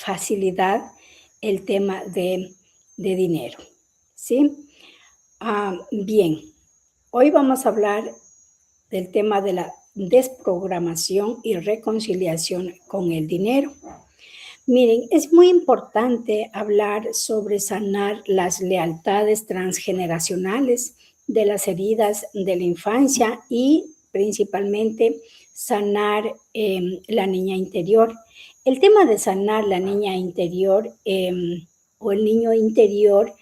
facilidad el tema de dinero, ¿sí? Bien, hoy vamos a hablar del tema de la desprogramación y reconciliación con el dinero. Miren, es muy importante hablar sobre sanar las lealtades transgeneracionales de las heridas de la infancia y principalmente sanar la niña interior. El tema de sanar la niña interior o el niño interior,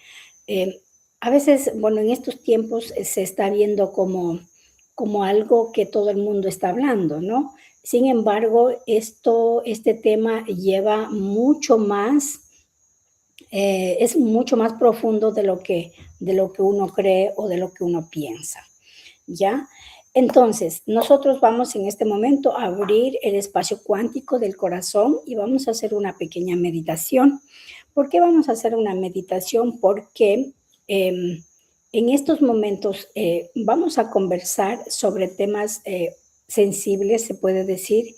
eh, a veces, bueno, en estos tiempos se está viendo como algo que todo el mundo está hablando, ¿no? Sin embargo, este tema lleva mucho más, es mucho más profundo de lo que uno cree o de lo que uno piensa, ¿ya? Entonces, nosotros vamos en este momento a abrir el espacio cuántico del corazón y vamos a hacer una pequeña meditación. ¿Por qué vamos a hacer una meditación? Porque en estos momentos vamos a conversar sobre temas sensibles, se puede decir,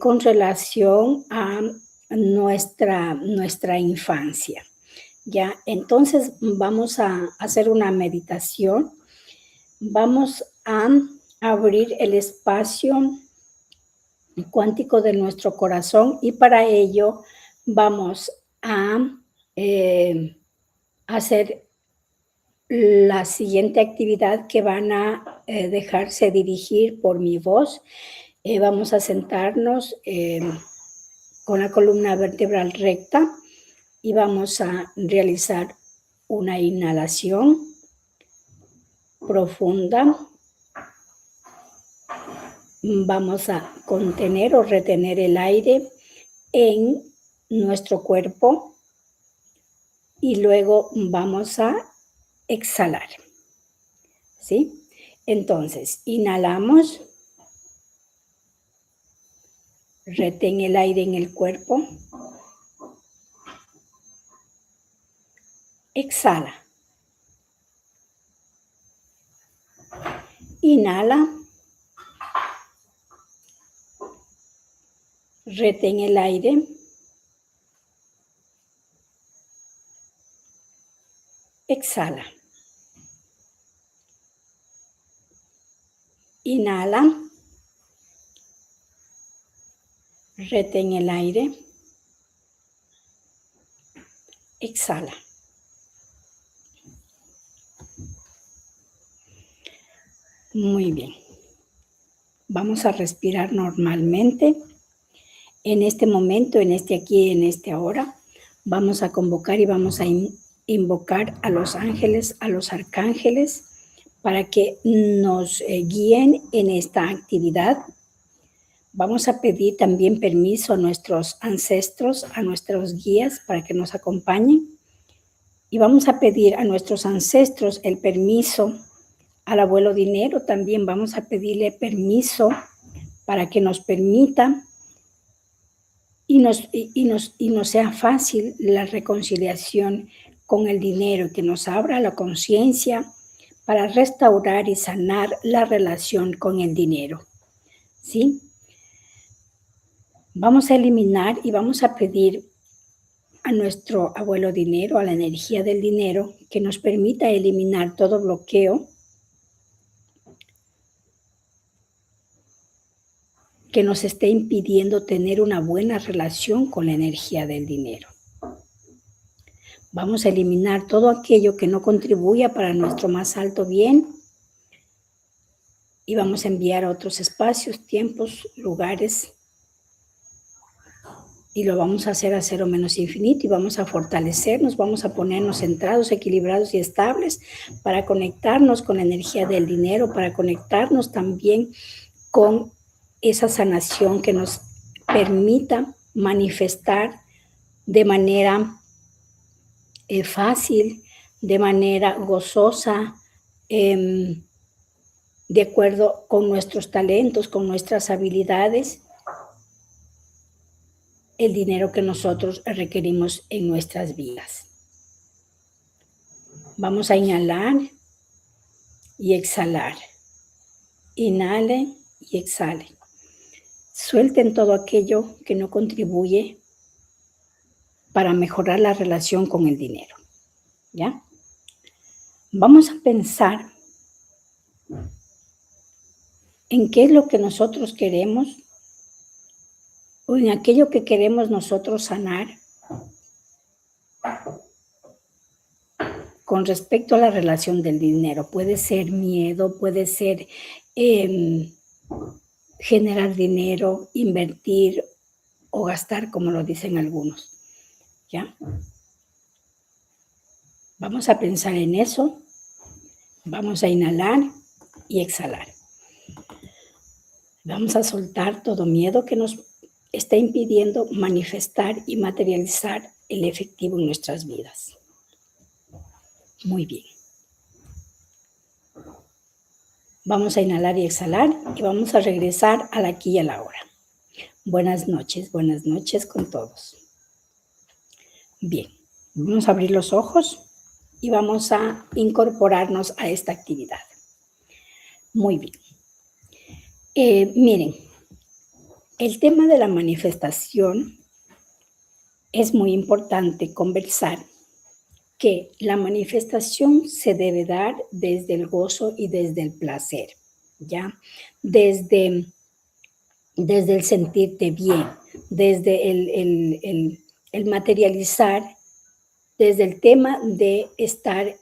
con relación a nuestra infancia. ¿Ya? Entonces vamos a hacer una meditación. Vamos a abrir el espacio cuántico de nuestro corazón y para ello vamos a hacer la siguiente actividad que van a dejarse dirigir por mi voz. Vamos a sentarnos con la columna vertebral recta y vamos a realizar una inhalación profunda. Vamos a contener o retener el aire en nuestro cuerpo y luego vamos a exhalar, ¿sí? Entonces, inhalamos, retén el aire en el cuerpo, exhala, inhala, retén el aire, exhala, inhala, retén el aire, exhala. Muy bien. Vamos a respirar normalmente. En este momento, en este aquí, en este ahora, vamos a convocar y vamos a invocar a los ángeles, a los arcángeles, para que nos guíen en esta actividad. Vamos a pedir también permiso a nuestros ancestros, a nuestros guías, para que nos acompañen. Y vamos a pedir a nuestros ancestros el permiso. Al abuelo dinero también vamos a pedirle permiso para que nos permita y nos sea fácil la reconciliación con el dinero, que nos abra la conciencia para restaurar y sanar la relación con el dinero, ¿sí? Vamos a eliminar y vamos a pedir a nuestro abuelo dinero, a la energía del dinero, que nos permita eliminar todo bloqueo que nos esté impidiendo tener una buena relación con la energía del dinero. Vamos a eliminar todo aquello que no contribuya para nuestro más alto bien y vamos a enviar a otros espacios, tiempos, lugares y lo vamos a hacer a cero menos infinito y vamos a fortalecernos, vamos a ponernos centrados, equilibrados y estables para conectarnos con la energía del dinero, para conectarnos también con esa sanación que nos permita manifestar de manera fácil, de manera gozosa, de acuerdo con nuestros talentos, con nuestras habilidades, el dinero que nosotros requerimos en nuestras vidas. Vamos a inhalar y exhalar. Inhale y exhale. Suelten todo aquello que no contribuye para mejorar la relación con el dinero, ¿ya? Vamos a pensar en qué es lo que nosotros queremos o en aquello que queremos nosotros sanar con respecto a la relación del dinero. Puede ser miedo, puede ser generar dinero, invertir o gastar, como lo dicen algunos, ¿ya? Vamos a pensar en eso, vamos a inhalar y exhalar. Vamos a soltar todo miedo que nos está impidiendo manifestar y materializar el efectivo en nuestras vidas. Muy bien. Vamos a inhalar y exhalar y vamos a regresar al aquí y a la hora. Buenas noches con todos. Bien, vamos a abrir los ojos y vamos a incorporarnos a esta actividad. Muy bien. Miren, el tema de la manifestación es muy importante conversar que la manifestación se debe dar desde el gozo y desde el placer, ¿ya? Desde el sentirte bien, desde el materializar, desde el tema de estar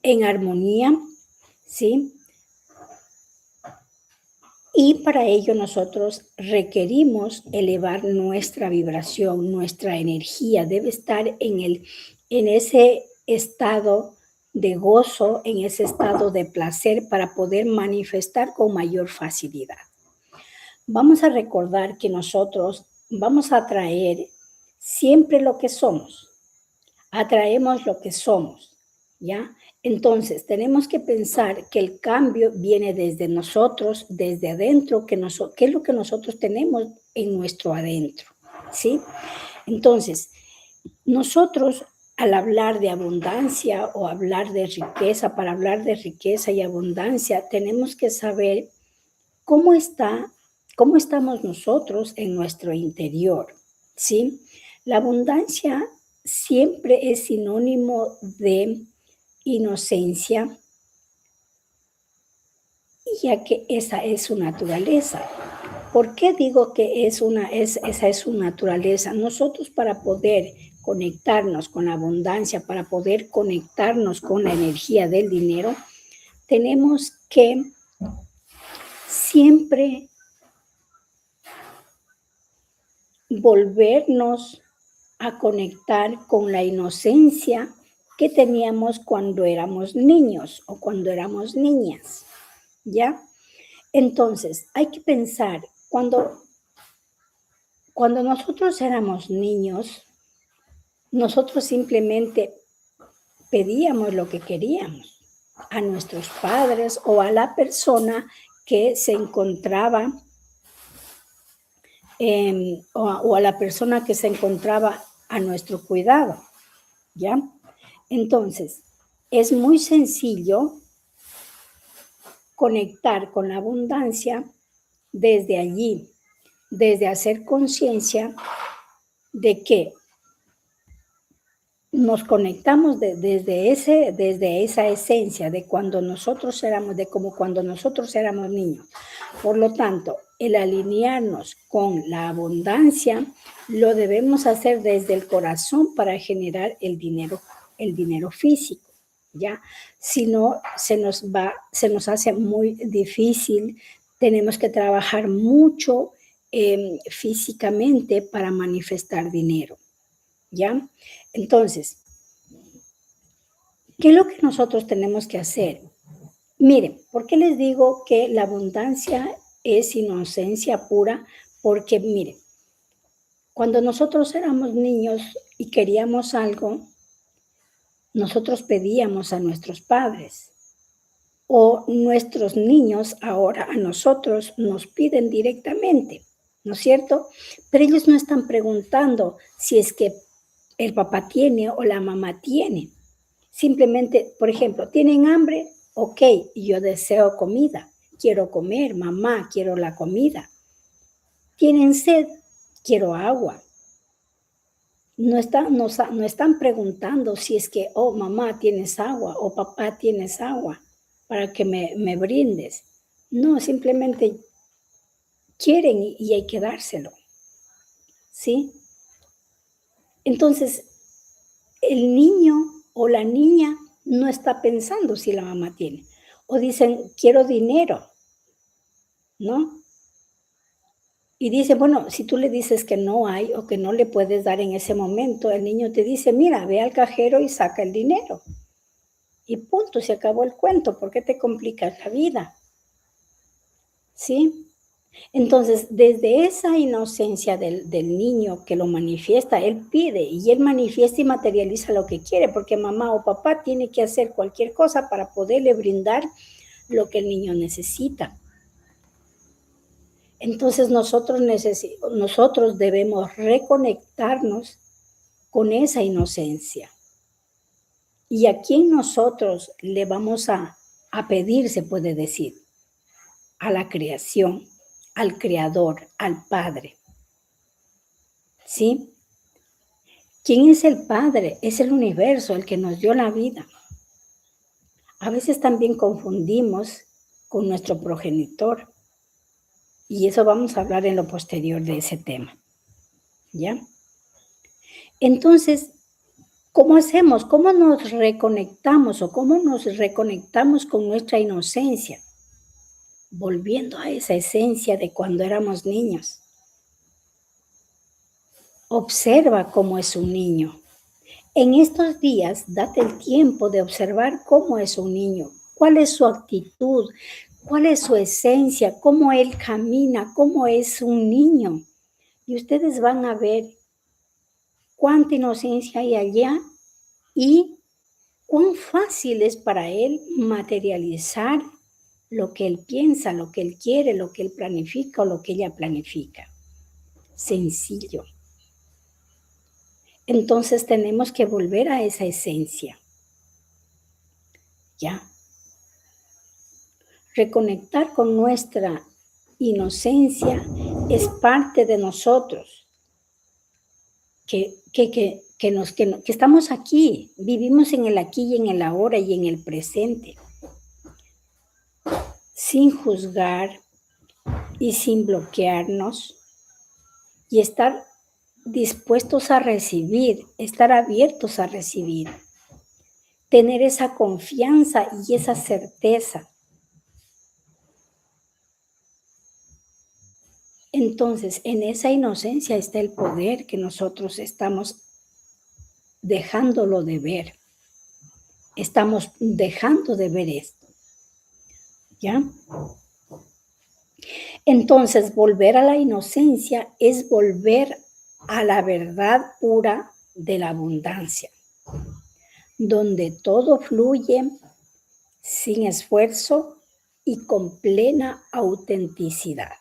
en armonía, ¿sí? Y para ello nosotros requerimos elevar nuestra vibración, nuestra energía debe estar en ese estado de gozo, en ese estado de placer para poder manifestar con mayor facilidad. Vamos a recordar que nosotros vamos a atraer siempre lo que somos. Atraemos lo que somos, ¿ya? Entonces, tenemos que pensar que el cambio viene desde nosotros, desde adentro, qué es lo que nosotros tenemos en nuestro adentro, ¿sí? Entonces, nosotros al hablar de abundancia o hablar de riqueza, para hablar de riqueza y abundancia, tenemos que saber cómo estamos nosotros en nuestro interior, ¿sí? La abundancia siempre es sinónimo de inocencia, ya que esa es su naturaleza. ¿Por qué digo que esa es su naturaleza? Nosotros para poder conectarnos con la abundancia, para poder conectarnos con la energía del dinero, tenemos que siempre volvernos a conectar con la inocencia que teníamos cuando éramos niños o cuando éramos niñas, ¿ya? Entonces, hay que pensar, cuando nosotros éramos niños, nosotros simplemente pedíamos lo que queríamos a nuestros padres o a la persona que se encontraba o a la persona que se encontraba a nuestro cuidado, ¿ya? Entonces, es muy sencillo conectar con la abundancia desde allí, desde hacer conciencia de que nos conectamos desde esa esencia de cuando nosotros éramos, de como cuando nosotros éramos niños. Por lo tanto, el alinearnos con la abundancia lo debemos hacer desde el corazón para generar el dinero físico, ¿ya? Si no, se nos hace muy difícil, tenemos que trabajar mucho físicamente para manifestar dinero, ¿ya? Entonces, ¿qué es lo que nosotros tenemos que hacer? Miren, ¿por qué les digo que la abundancia es inocencia pura? Porque, miren, cuando nosotros éramos niños y queríamos algo, nosotros pedíamos a nuestros padres o nuestros niños ahora a nosotros nos piden directamente, ¿no es cierto? Pero ellos no están preguntando si es que el papá tiene o la mamá tiene. Simplemente, por ejemplo, ¿tienen hambre? Ok, yo deseo comida. Quiero comer, mamá, quiero la comida. ¿Tienen sed? Quiero agua. no están preguntando si es que, oh, mamá, ¿tienes agua? O papá, ¿tienes agua? Para que me brindes. No, simplemente quieren y hay que dárselo, ¿sí? Entonces, el niño o la niña no está pensando si la mamá tiene. O dicen, quiero dinero, ¿no? Y dice, bueno, si tú le dices que no hay o que no le puedes dar en ese momento, el niño te dice, mira, ve al cajero y saca el dinero. Y punto, se acabó el cuento. ¿Por qué te complicas la vida? ¿Sí? Entonces, desde esa inocencia del niño que lo manifiesta, él pide y él manifiesta y materializa lo que quiere, porque mamá o papá tiene que hacer cualquier cosa para poderle brindar lo que el niño necesita. Entonces, nosotros debemos reconectarnos con esa inocencia. ¿Y a quién nosotros le vamos a pedir, se puede decir? A la creación, al Creador, al Padre. ¿Sí? ¿Quién es el Padre? Es el universo, el que nos dio la vida. A veces también confundimos con nuestro progenitor. Y eso vamos a hablar en lo posterior de ese tema. ¿Ya? Entonces, ¿cómo hacemos? ¿Cómo nos reconectamos o cómo nos reconectamos con nuestra inocencia? Volviendo a esa esencia de cuando éramos niños. Observa cómo es un niño. En estos días, date el tiempo de observar cómo es un niño, cuál es su actitud, cuál es su esencia, cómo él camina, cómo es un niño. Y ustedes van a ver cuánta inocencia hay allá y cuán fácil es para él materializar lo que él piensa, lo que él quiere, lo que él planifica o lo que ella planifica. Sencillo. Entonces tenemos que volver a esa esencia. ¿Ya? Reconectar con nuestra inocencia es parte de nosotros. Que estamos aquí, vivimos en el aquí y en el ahora y en el presente. Sin juzgar y sin bloquearnos y estar dispuestos a recibir, estar abiertos a recibir, tener esa confianza y esa certeza. Entonces, en esa inocencia está el poder que nosotros estamos dejándolo de ver. Estamos dejando de ver esto. ¿Ya? Entonces, volver a la inocencia es volver a la verdad pura de la abundancia, donde todo fluye sin esfuerzo y con plena autenticidad.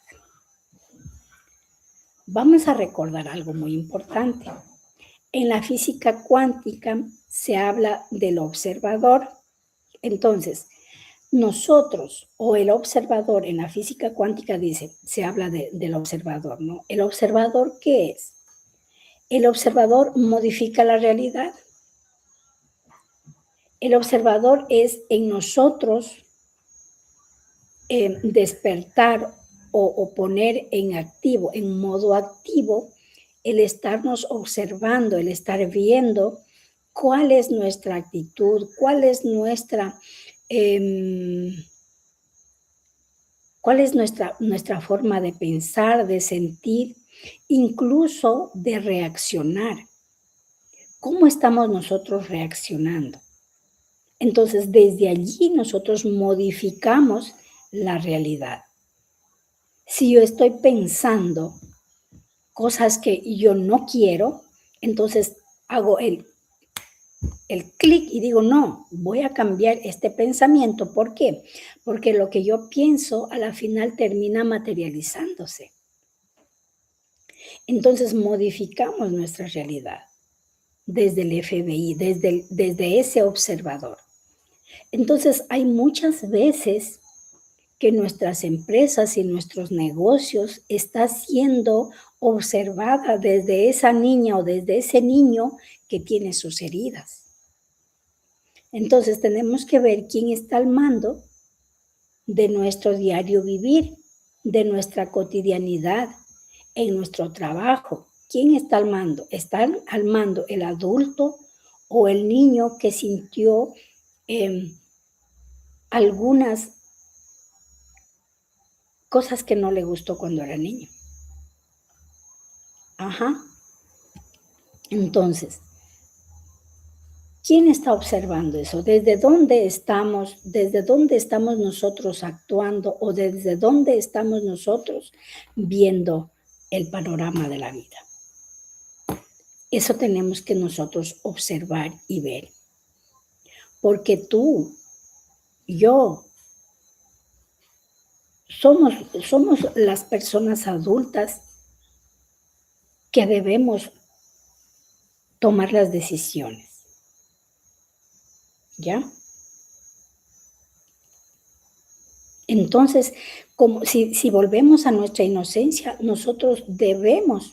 Vamos a recordar algo muy importante. En la física cuántica se habla del observador. Entonces, nosotros o el observador en la física cuántica se habla del observador, ¿no? ¿El observador qué es? El observador modifica la realidad. El observador es en nosotros despertar o poner en activo, en modo activo, el estarnos observando, el estar viendo cuál es nuestra actitud, cuál es nuestra forma de pensar, de sentir, incluso de reaccionar. ¿Cómo estamos nosotros reaccionando? Entonces, desde allí nosotros modificamos la realidad. Si yo estoy pensando cosas que yo no quiero, entonces hago el clic y digo, no, voy a cambiar este pensamiento. ¿Por qué? Porque lo que yo pienso a la final termina materializándose. Entonces modificamos nuestra realidad desde el FBI, desde ese observador. Entonces hay muchas veces que nuestras empresas y nuestros negocios están siendo observada desde esa niña o desde ese niño que tiene sus heridas. Entonces tenemos que ver quién está al mando de nuestro diario vivir, de nuestra cotidianidad, en nuestro trabajo. ¿Quién está al mando? ¿Está al mando el adulto o el niño que sintió algunas cosas que no le gustó cuando era niño? Ajá. Entonces, ¿quién está observando eso? ¿Desde dónde estamos? ¿Desde dónde estamos nosotros actuando? ¿O desde dónde estamos nosotros viendo el panorama de la vida? Eso tenemos que nosotros observar y ver. Porque tú, yo, somos las personas adultas que debemos tomar las decisiones. ¿Ya? Entonces, como si volvemos a nuestra inocencia, nosotros debemos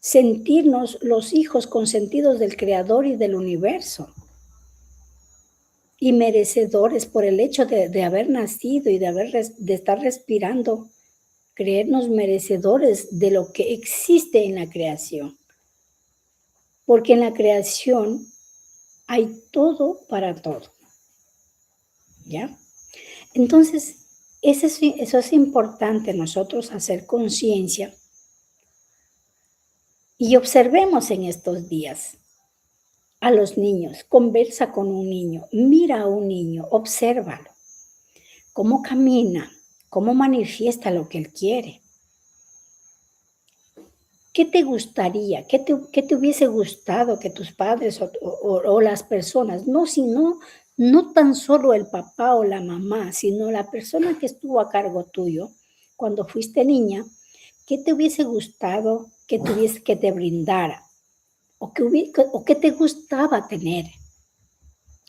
sentirnos los hijos consentidos del Creador y del universo, y merecedores por el hecho de haber nacido y de estar respirando, creernos merecedores de lo que existe en la creación. Porque en la creación hay todo para todo. ¿Ya? Entonces, eso es importante nosotros hacer conciencia y observemos en estos días a los niños. Conversa con un niño, mira a un niño, obsérvalo. Cómo camina, cómo manifiesta lo que él quiere. ¿Qué te gustaría? ¿Qué te hubiese gustado que tus padres o las personas, no tan solo el papá o la mamá, sino la persona que estuvo a cargo tuyo cuando fuiste niña, qué te hubiese gustado que te brindara? ¿O qué te gustaba tener?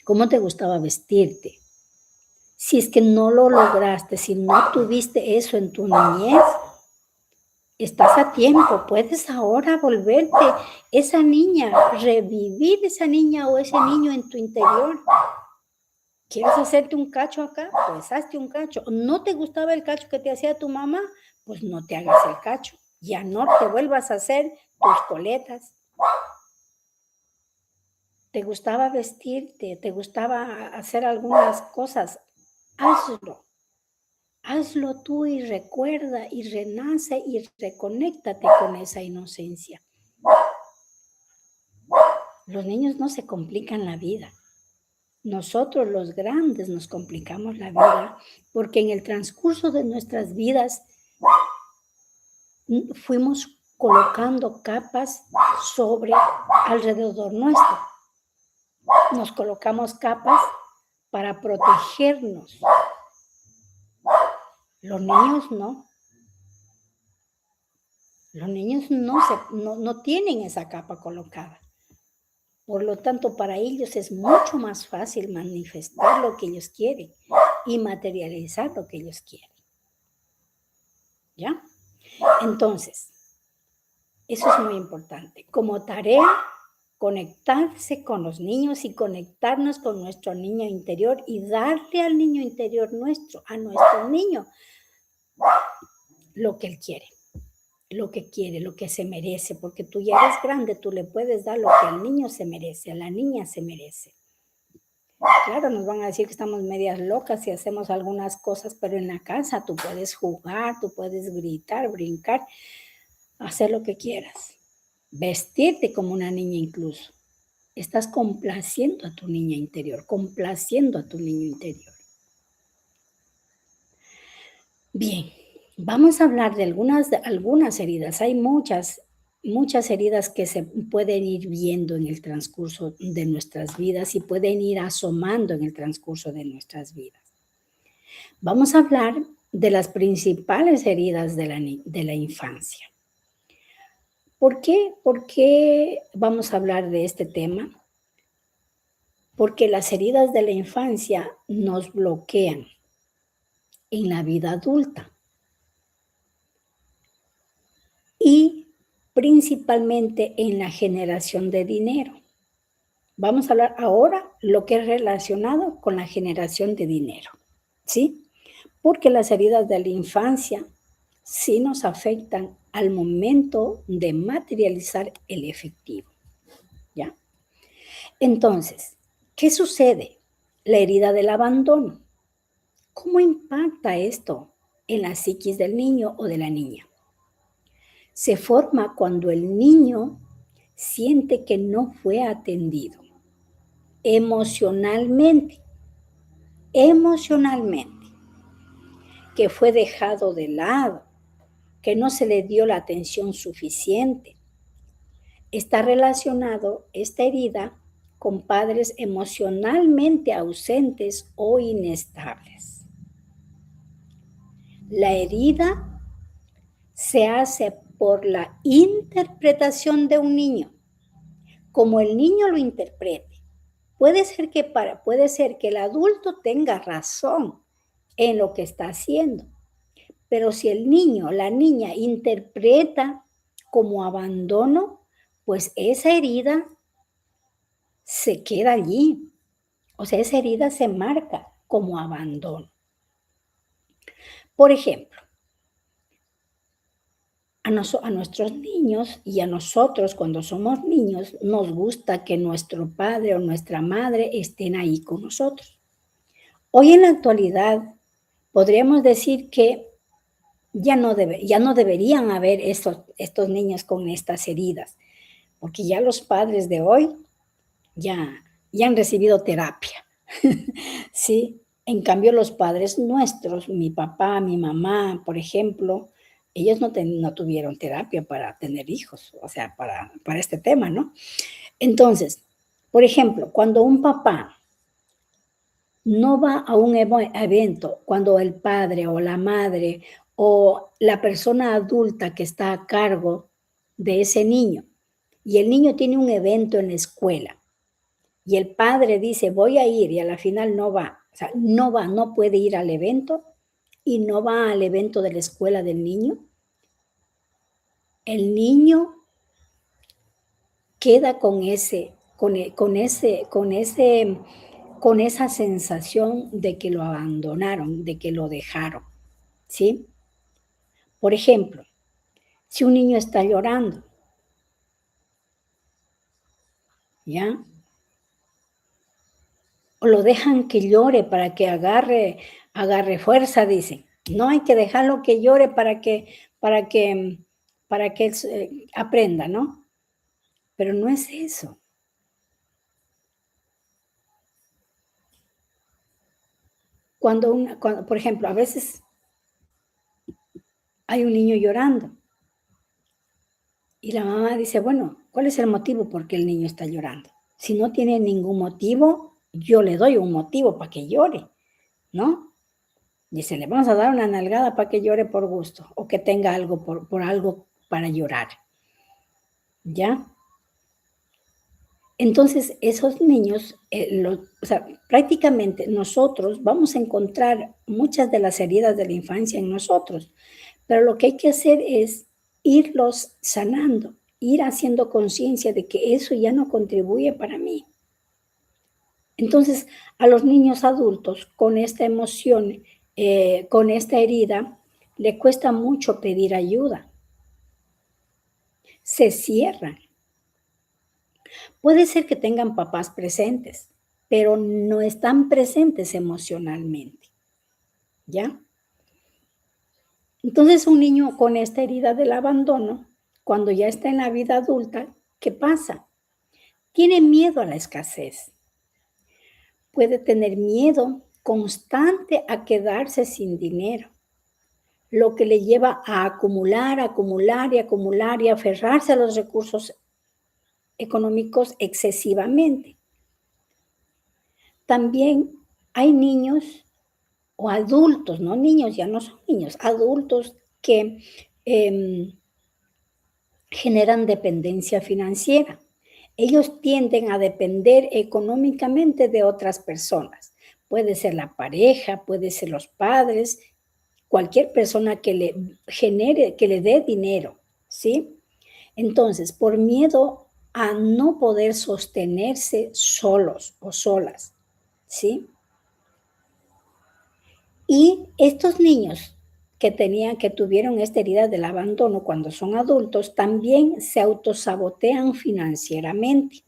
¿Cómo te gustaba vestirte? Si es que no lo lograste, si no tuviste eso en tu niñez, estás a tiempo, puedes ahora volverte esa niña, revivir esa niña o ese niño en tu interior. ¿Quieres hacerte un cacho acá? Pues hazte un cacho. ¿No te gustaba el cacho que te hacía tu mamá? Pues no te hagas el cacho. Ya no te vuelvas a hacer tus coletas. ¿Te gustaba vestirte? ¿Te gustaba hacer algunas cosas? Hazlo. Hazlo tú y recuerda y renace y reconéctate con esa inocencia. Los niños no se complican la vida. Nosotros los grandes nos complicamos la vida porque en el transcurso de nuestras vidas fuimos colocando capas alrededor nuestro. Nos colocamos capas para protegernos. Los niños no. Los niños no tienen esa capa colocada. Por lo tanto, para ellos es mucho más fácil manifestar lo que ellos quieren y materializar lo que ellos quieren. ¿Ya? Entonces, eso es muy importante. Como tarea, conectarse con los niños y conectarnos con nuestro niño interior y darle al niño interior nuestro, a nuestro niño, lo que él quiere. Lo que quiere, lo que se merece, porque tú ya eres grande, tú le puedes dar lo que al niño se merece, a la niña se merece. Claro, nos van a decir que estamos medias locas si hacemos algunas cosas, pero en la casa tú puedes jugar, tú puedes gritar, brincar, hacer lo que quieras, vestirte como una niña incluso. Estás complaciendo a tu niña interior, complaciendo a tu niño interior. Bien. Vamos a hablar de algunas heridas. Hay muchas heridas que se pueden ir viendo en el transcurso de nuestras vidas y pueden ir asomando en el transcurso de nuestras vidas. Vamos a hablar de las principales heridas de la infancia. ¿Por qué vamos a hablar de este tema? Porque las heridas de la infancia nos bloquean en la vida adulta. y principalmente en la generación de dinero. Vamos a hablar ahora lo que es relacionado con la generación de dinero, ¿sí? Porque las heridas de la infancia sí nos afectan al momento de materializar el efectivo, ¿ya? Entonces, ¿qué sucede? La herida del abandono. ¿Cómo impacta esto en la psiquis del niño o de la niña? Se forma cuando el niño siente que no fue atendido emocionalmente, emocionalmente, que fue dejado de lado, que no se le dio la atención suficiente. Está relacionado esta herida con padres emocionalmente ausentes o inestables. La herida se hace por la interpretación de un niño, como el niño lo interprete. Puede ser que el adulto tenga razón en lo que está haciendo, pero si el niño o la niña interpreta como abandono, pues esa herida se queda allí. O sea, esa herida se marca como abandono. Por ejemplo, a nuestros niños y a nosotros cuando somos niños nos gusta que nuestro padre o nuestra madre estén ahí con nosotros. Hoy en la actualidad podríamos decir que ya no deberían haber estos niños con estas heridas, porque ya los padres de hoy ya han recibido terapia, ¿sí? En cambio, los padres nuestros, mi papá, mi mamá, por ejemplo, ellos no tuvieron terapia para tener hijos, o sea, para este tema, ¿no? Entonces, por ejemplo, cuando un papá no va a un evento, cuando el padre o la madre o la persona adulta que está a cargo de ese niño, y el niño tiene un evento en la escuela, y el padre dice, voy a ir, y a la final no va, o sea, no va, no puede ir al evento, y no va al evento de la escuela del niño, el niño queda con esa sensación de que lo abandonaron, de que lo dejaron, ¿sí? Por ejemplo, si un niño está llorando, ¿ya? O lo dejan que llore para que agarre fuerza, dicen. No hay que dejarlo que llore para que, para que aprenda, ¿no? Pero no es eso. Por ejemplo, a veces hay un niño llorando y la mamá dice, bueno, ¿cuál es el motivo por qué el niño está llorando? Si no tiene ningún motivo, yo le doy un motivo para que llore, ¿no? Dice, le vamos a dar una nalgada para que llore por gusto o que tenga algo por algo para llorar. ¿Ya? Entonces, esos niños, o sea, prácticamente nosotros vamos a encontrar muchas de las heridas de la infancia en nosotros, pero lo que hay que hacer es irlos sanando, ir haciendo conciencia de que eso ya no contribuye para mí. Entonces, a los niños adultos con esta emoción, con esta herida, le cuesta mucho pedir ayuda. Se cierran. Puede ser que tengan papás presentes, pero no están presentes emocionalmente, ¿ya? Entonces, un niño con esta herida del abandono, cuando ya está en la vida adulta, ¿qué pasa? Tiene miedo a la escasez. Puede tener miedo constante a quedarse sin dinero, lo que le lleva a acumular, acumular y acumular y aferrarse a los recursos económicos excesivamente. También hay niños o adultos, no niños, ya no son niños, adultos que generan dependencia financiera. Ellos tienden a depender económicamente de otras personas. Puede ser la pareja, puede ser los padres, cualquier persona que le genere, que le dé dinero, ¿sí? Entonces, por miedo a no poder sostenerse solos o solas, ¿sí? Y estos niños que tuvieron esta herida del abandono cuando son adultos, también se autosabotean financieramente,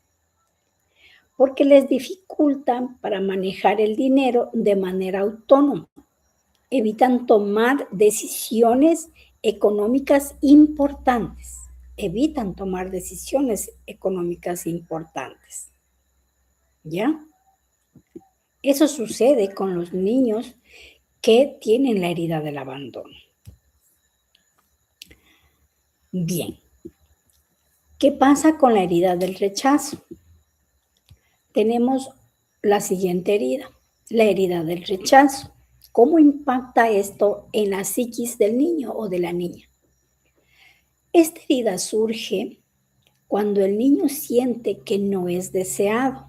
porque les dificultan para manejar el dinero de manera autónoma. Evitan tomar decisiones económicas importantes. Evitan tomar decisiones económicas importantes. ¿Ya? Eso sucede con los niños que tienen la herida del abandono. Bien, ¿qué pasa con la herida del rechazo? Tenemos la siguiente herida, la herida del rechazo. ¿Cómo impacta esto en la psiquis del niño o de la niña? Esta herida surge cuando el niño siente que no es deseado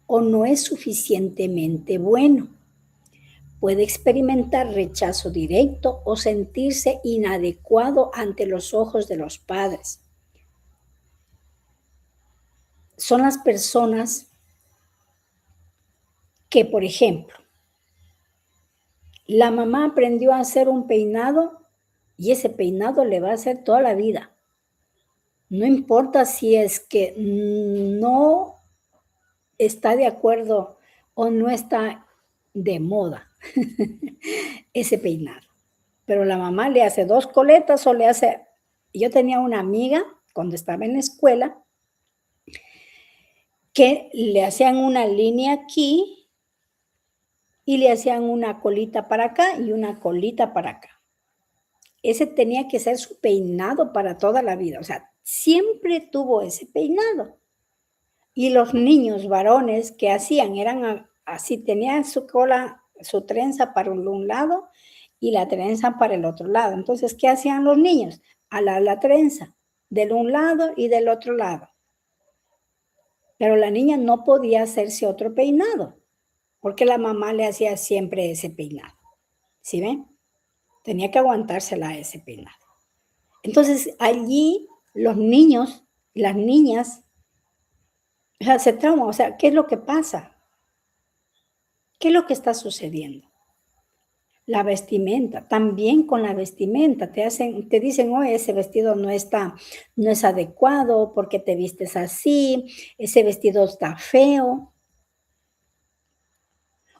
o no es suficientemente bueno. Puede experimentar rechazo directo o sentirse inadecuado ante los ojos de los padres. Son las personas que, por ejemplo, la mamá aprendió a hacer un peinado y ese peinado le va a hacer toda la vida. No importa si es que no está de acuerdo o no está de moda ese peinado. Pero la mamá le hace 2 coletas o le hace. Yo tenía una amiga cuando estaba en la escuela que le hacían una línea aquí y le hacían una colita para acá y una colita para acá. Ese tenía que ser su peinado para toda la vida, o sea, siempre tuvo ese peinado. Y los niños varones que hacían eran así, tenían su cola, su trenza para un lado y la trenza para el otro lado. Entonces, ¿qué hacían los niños? A la trenza, del un lado y del otro lado. Pero la niña no podía hacerse otro peinado, porque la mamá le hacía siempre ese peinado. ¿Sí ven? Tenía que aguantársela ese peinado. Entonces, allí los niños, las niñas, o sea, se trauman. O sea, ¿qué es lo que pasa? ¿Qué es lo que está sucediendo? La vestimenta, también con la vestimenta, te dicen, oye, ese vestido no es adecuado, porque te vistes así, ese vestido está feo.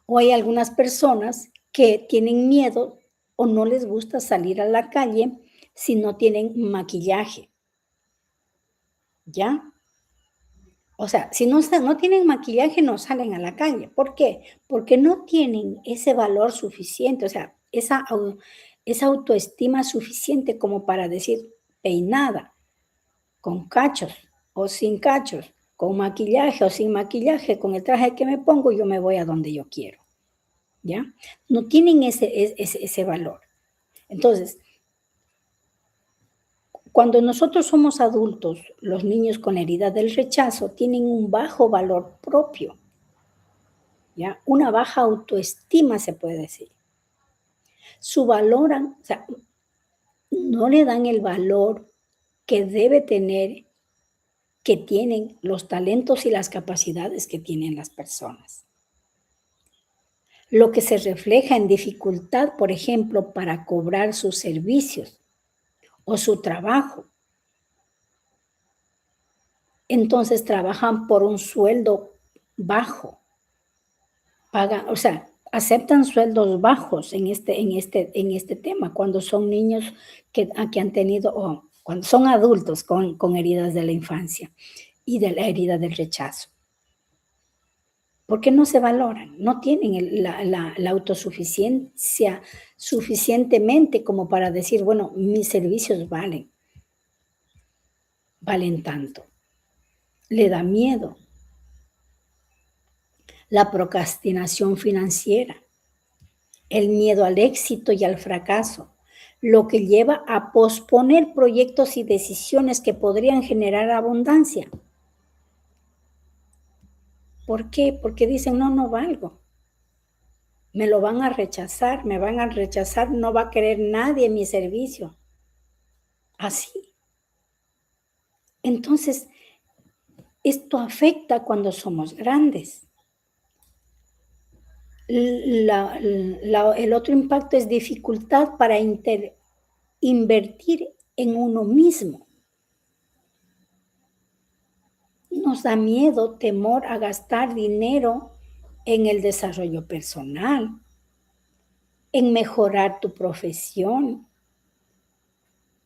O hay algunas personas que tienen miedo o no les gusta salir a la calle si no tienen maquillaje, ¿ya? O sea, si no tienen maquillaje, no salen a la calle. ¿Por qué? Porque no tienen ese valor suficiente, o sea, esa autoestima suficiente como para decir peinada, con cachos o sin cachos, con maquillaje o sin maquillaje, con el traje que me pongo, yo me voy a donde yo quiero, ¿ya? No tienen ese valor. Entonces, cuando nosotros somos adultos, los niños con herida del rechazo tienen un bajo valor propio, ¿ya? Una baja autoestima, se puede decir. Subvaloran, o sea, no le dan el valor que debe tener, que tienen los talentos y las capacidades que tienen las personas. Lo que se refleja en dificultad, por ejemplo, para cobrar sus servicios o su trabajo. Entonces trabajan por un sueldo bajo, pagan, o sea, aceptan sueldos bajos en este tema, cuando son niños que han tenido, o cuando son adultos con heridas de la infancia y de la herida del rechazo. Porque no se valoran, no tienen la autosuficiencia suficientemente como para decir, bueno, mis servicios valen tanto. Le da miedo. La procrastinación financiera, el miedo al éxito y al fracaso, lo que lleva a posponer proyectos y decisiones que podrían generar abundancia. ¿Por qué? Porque dicen, no, no valgo. Me lo van a rechazar, me van a rechazar, no va a querer nadie mi servicio. Así. Entonces, esto afecta cuando somos grandes. El otro impacto es dificultad para invertir en uno mismo. Nos da miedo, temor a gastar dinero en el desarrollo personal, en mejorar tu profesión,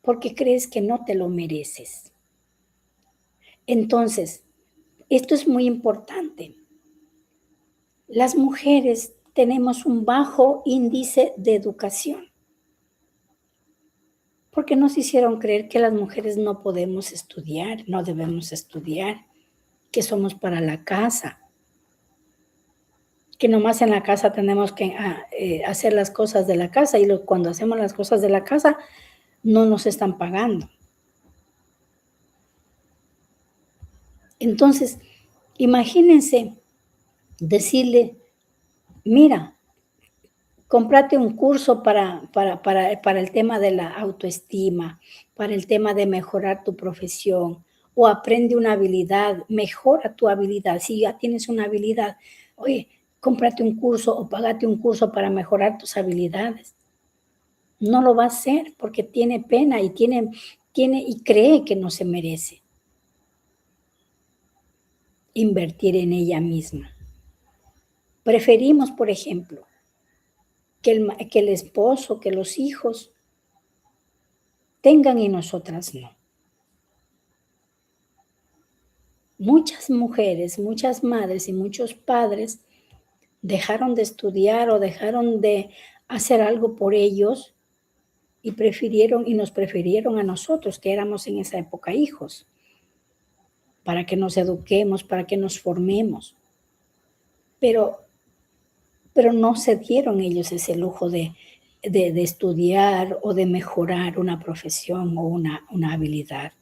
porque crees que no te lo mereces. Entonces, esto es muy importante. Las mujeres tenemos un bajo índice de educación, porque nos hicieron creer que las mujeres no podemos estudiar, no debemos estudiar, que somos para la casa, que nomás en la casa tenemos que hacer las cosas de la casa y cuando hacemos las cosas de la casa no nos están pagando. Entonces, imagínense decirle, mira, cómprate un curso para el tema de la autoestima, para el tema de mejorar tu profesión, o aprende una habilidad, mejora tu habilidad. Si ya tienes una habilidad, oye, cómprate un curso o págate un curso para mejorar tus habilidades. No lo va a hacer porque tiene pena y y cree que no se merece invertir en ella misma. Preferimos, por ejemplo, que el esposo, que los hijos tengan y nosotras no. Muchas mujeres, muchas madres y muchos padres dejaron de estudiar o dejaron de hacer algo por ellos y nos prefirieron a nosotros, que éramos en esa época hijos, para que nos eduquemos, para que nos formemos. Pero no se dieron ellos ese lujo de estudiar o de mejorar una profesión o una habilidad,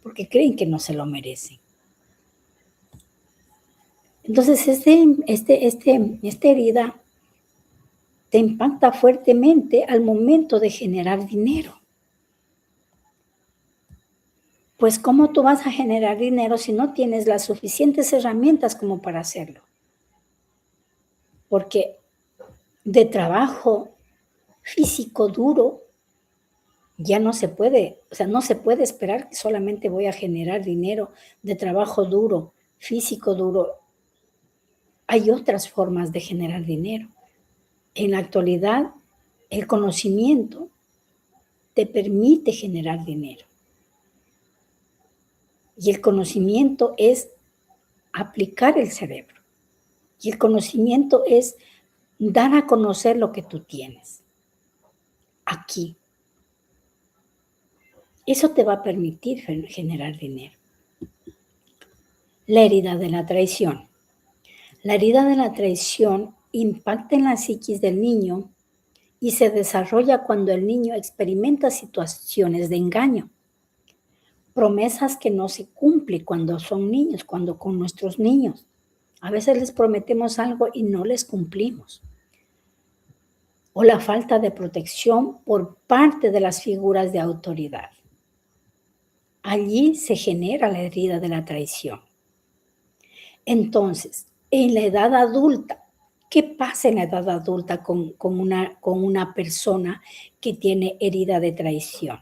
porque creen que no se lo merecen. Entonces, esta herida te impacta fuertemente al momento de generar dinero. Pues, ¿cómo tú vas a generar dinero si no tienes las suficientes herramientas como para hacerlo? Porque de trabajo físico duro ya no se puede, o sea, no se puede esperar que solamente voy a generar dinero de trabajo duro, físico duro. Hay otras formas de generar dinero. En la actualidad, el conocimiento te permite generar dinero. Y el conocimiento es aplicar el cerebro. Y el conocimiento es dar a conocer lo que tú tienes aquí. Eso te va a permitir generar dinero. La herida de la traición. La herida de la traición impacta en la psiquis del niño y se desarrolla cuando el niño experimenta situaciones de engaño, promesas que no se cumplen cuando son niños, cuando con nuestros niños. A veces les prometemos algo y no les cumplimos. O la falta de protección por parte de las figuras de autoridad. Allí se genera la herida de la traición. Entonces, en la edad adulta, ¿qué pasa en la edad adulta con una persona que tiene herida de traición?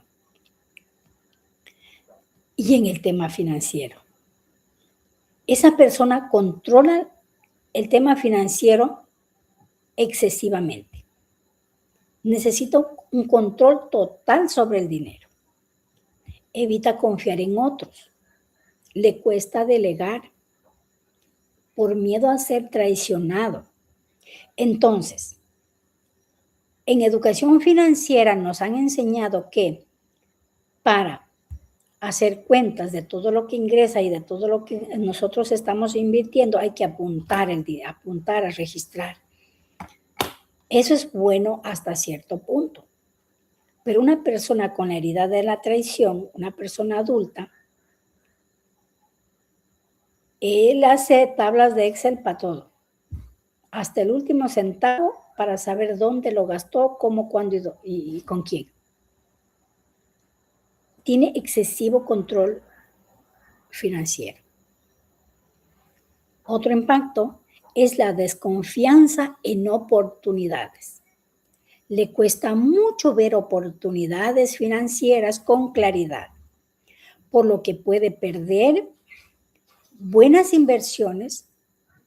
Y en el tema financiero. Esa persona controla el tema financiero excesivamente. Necesita un control total sobre el dinero. Evita confiar en otros. Le cuesta delegar por miedo a ser traicionado. Entonces, en educación financiera nos han enseñado que para hacer cuentas de todo lo que ingresa y de todo lo que nosotros estamos invirtiendo, hay que apuntar a registrar. Eso es bueno hasta cierto punto. Pero una persona con la herida de la traición, una persona adulta, él hace tablas de Excel para todo, hasta el último centavo para saber dónde lo gastó, cómo, cuándo y con quién. tiene excesivo control financiero. Otro impacto es la desconfianza en oportunidades. Le cuesta mucho ver oportunidades financieras con claridad, por lo que puede perder buenas inversiones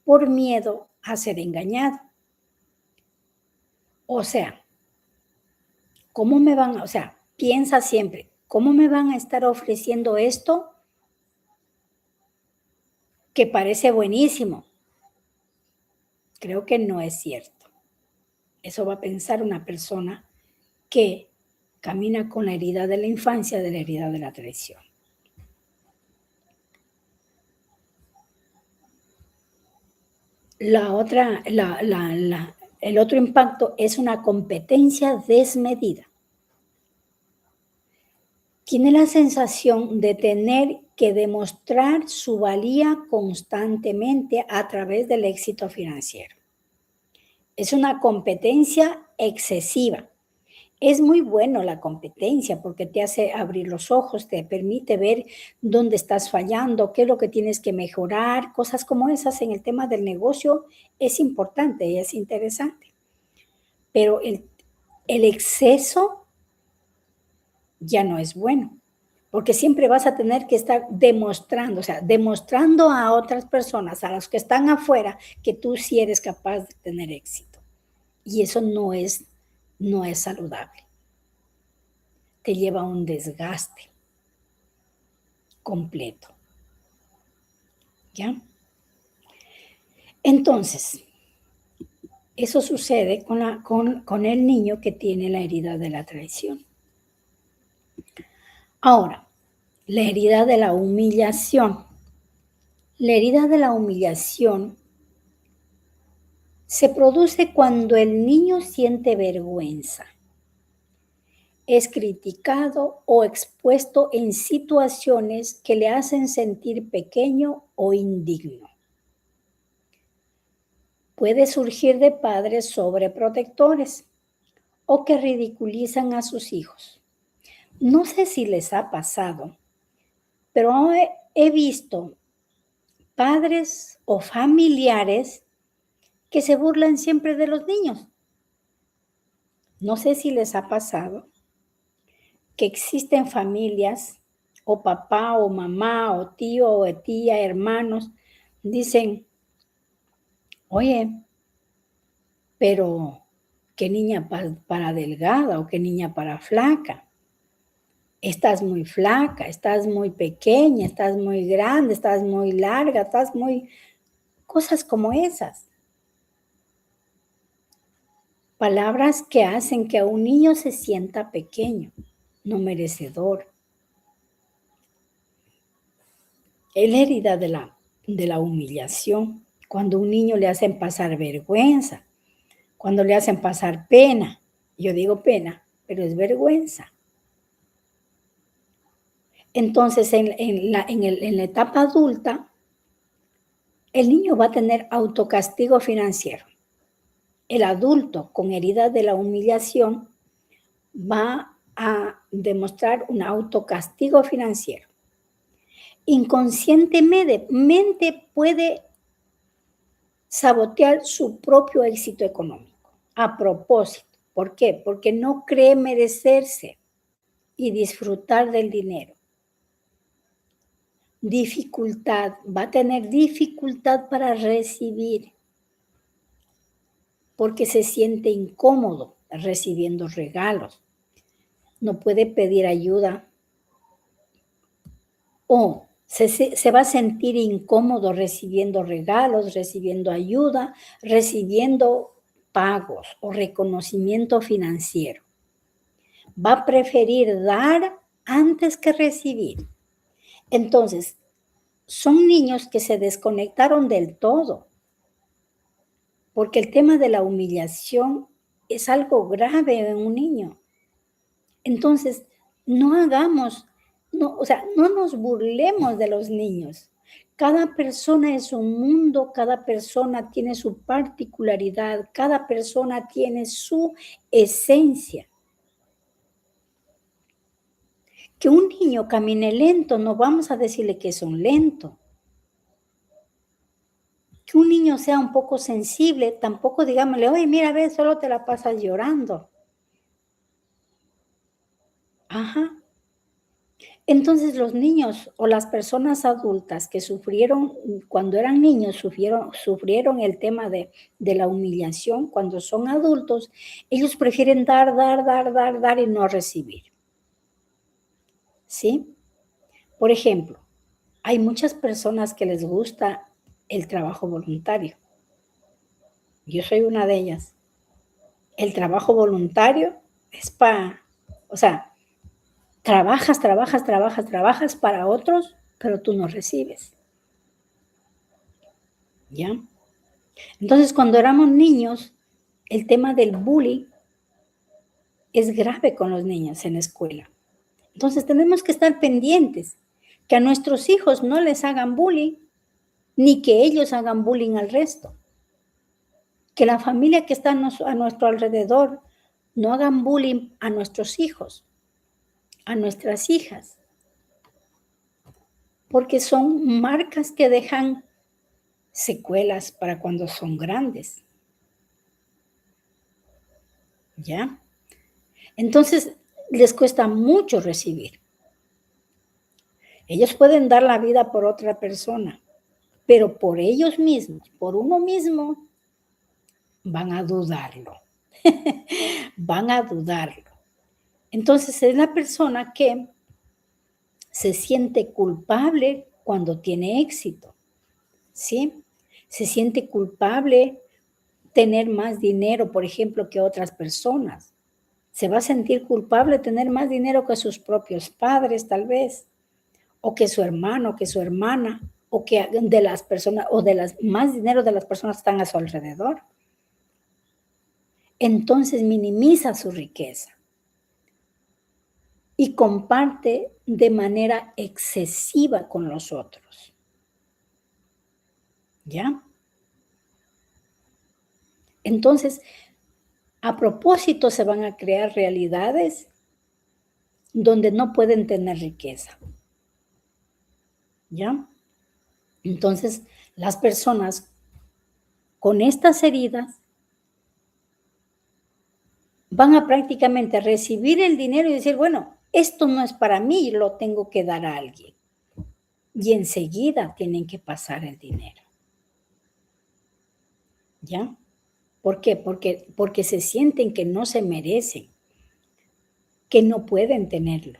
por miedo a ser engañado. O sea, piensa siempre, ¿cómo me van a estar ofreciendo esto que parece buenísimo? Creo que no es cierto. Eso va a pensar una persona que camina con la herida de la infancia, de la herida de la traición. El otro impacto es una competencia desmedida. Tiene la sensación de tener que demostrar su valía constantemente a través del éxito financiero. Es una competencia excesiva. Es muy bueno la competencia porque te hace abrir los ojos, te permite ver dónde estás fallando, qué es lo que tienes que mejorar, cosas como esas en el tema del negocio es importante y es interesante. Pero el exceso ya no es bueno, porque siempre vas a tener que estar demostrando, o sea, demostrando a otras personas, a los que están afuera, que tú sí eres capaz de tener éxito. Y eso no es saludable. Te lleva a un desgaste completo. ¿Ya? Entonces, eso sucede con el niño que tiene la herida de la traición. Ahora, la herida de la humillación. La herida de la humillación se produce cuando el niño siente vergüenza, es criticado o expuesto en situaciones que le hacen sentir pequeño o indigno. Puede surgir de padres sobreprotectores o que ridiculizan a sus hijos. No sé si les ha pasado, pero he visto padres o familiares que se burlan siempre de los niños. No sé si les ha pasado que existen familias, o papá, o mamá, o tío, o tía, hermanos, dicen, oye, pero qué niña para delgada o qué niña para flaca. Estás muy flaca, estás muy pequeña, estás muy grande, estás muy larga, estás muy... Cosas como esas. Palabras que hacen que a un niño se sienta pequeño, no merecedor. Es la herida de la humillación, cuando a un niño le hacen pasar vergüenza, cuando le hacen pasar pena. Yo digo pena, pero es vergüenza. Entonces, en la etapa adulta, el niño va a tener autocastigo financiero. El adulto con herida de la humillación va a demostrar un autocastigo financiero. Inconscientemente puede sabotear su propio éxito económico. A propósito. ¿Por qué? Porque no cree merecerse y disfrutar del dinero. Va a tener dificultad para recibir porque se siente incómodo recibiendo regalos. No puede pedir ayuda o se va a sentir incómodo recibiendo regalos, recibiendo ayuda, recibiendo pagos o reconocimiento financiero. Va a preferir dar antes que recibir. Entonces, son niños que se desconectaron del todo, porque el tema de la humillación es algo grave en un niño. Entonces, no nos burlemos de los niños. Cada persona es un mundo, cada persona tiene su particularidad, cada persona tiene su esencia. Que un niño camine lento, no vamos a decirle que es un lento. Que un niño sea un poco sensible, tampoco digámosle, oye, mira, ve, solo te la pasas llorando. Ajá. Entonces los niños o las personas adultas que sufrieron, cuando eran niños, sufrieron el tema de la humillación, cuando son adultos, ellos prefieren dar y no recibir, ¿sí? Por ejemplo, hay muchas personas que les gusta el trabajo voluntario. Yo soy una de ellas. El trabajo voluntario es o sea, trabajas para otros, pero tú no recibes, ¿ya? Entonces, cuando éramos niños, el tema del bullying es grave con los niños en la escuela. Entonces, tenemos que estar pendientes que a nuestros hijos no les hagan bullying, ni que ellos hagan bullying al resto. Que la familia que está a nuestro alrededor no hagan bullying a nuestros hijos, a nuestras hijas, porque son marcas que dejan secuelas para cuando son grandes, ¿ya? Entonces, les cuesta mucho recibir. Ellos pueden dar la vida por otra persona, pero por ellos mismos, por uno mismo, van a dudarlo. Van a dudarlo. Entonces, es la persona que se siente culpable cuando tiene éxito, ¿sí? Se siente culpable tener más dinero, por ejemplo, que otras personas. Se va a sentir culpable tener más dinero que sus propios padres, tal vez, o que su hermano, que su hermana, o que de las personas, o de las más dinero de las personas que están a su alrededor. Entonces minimiza su riqueza y comparte de manera excesiva con los otros. ¿Ya? Entonces, a propósito se van a crear realidades donde no pueden tener riqueza. ¿Ya? Entonces, las personas con estas heridas van a prácticamente recibir el dinero y decir, bueno, esto no es para mí, lo tengo que dar a alguien. Y enseguida tienen que pasar el dinero. ¿Ya? ¿Por qué? Porque se sienten que no se merecen, que no pueden tenerlo.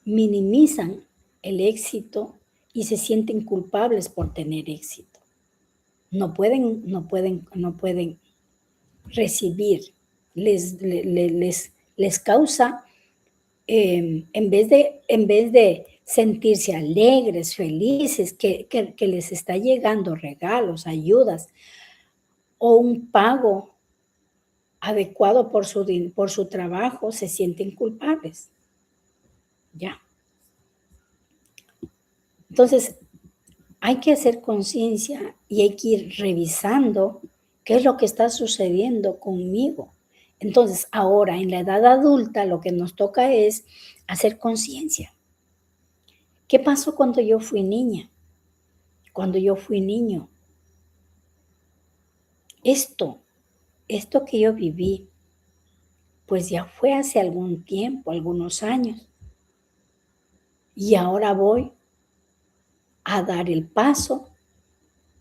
Minimizan el éxito y se sienten culpables por tener éxito. No pueden recibir. Les causa, en vez de sentirse alegres, felices, que les está llegando regalos, ayudas o un pago adecuado por su trabajo, se sienten culpables. Ya. Entonces, hay que hacer conciencia y hay que ir revisando qué es lo que está sucediendo conmigo. Entonces, ahora en la edad adulta lo que nos toca es hacer conciencia. ¿Qué pasó cuando yo fui niña? Cuando yo fui niño. Esto que yo viví, pues ya fue hace algún tiempo, algunos años. Y ahora voy a dar el paso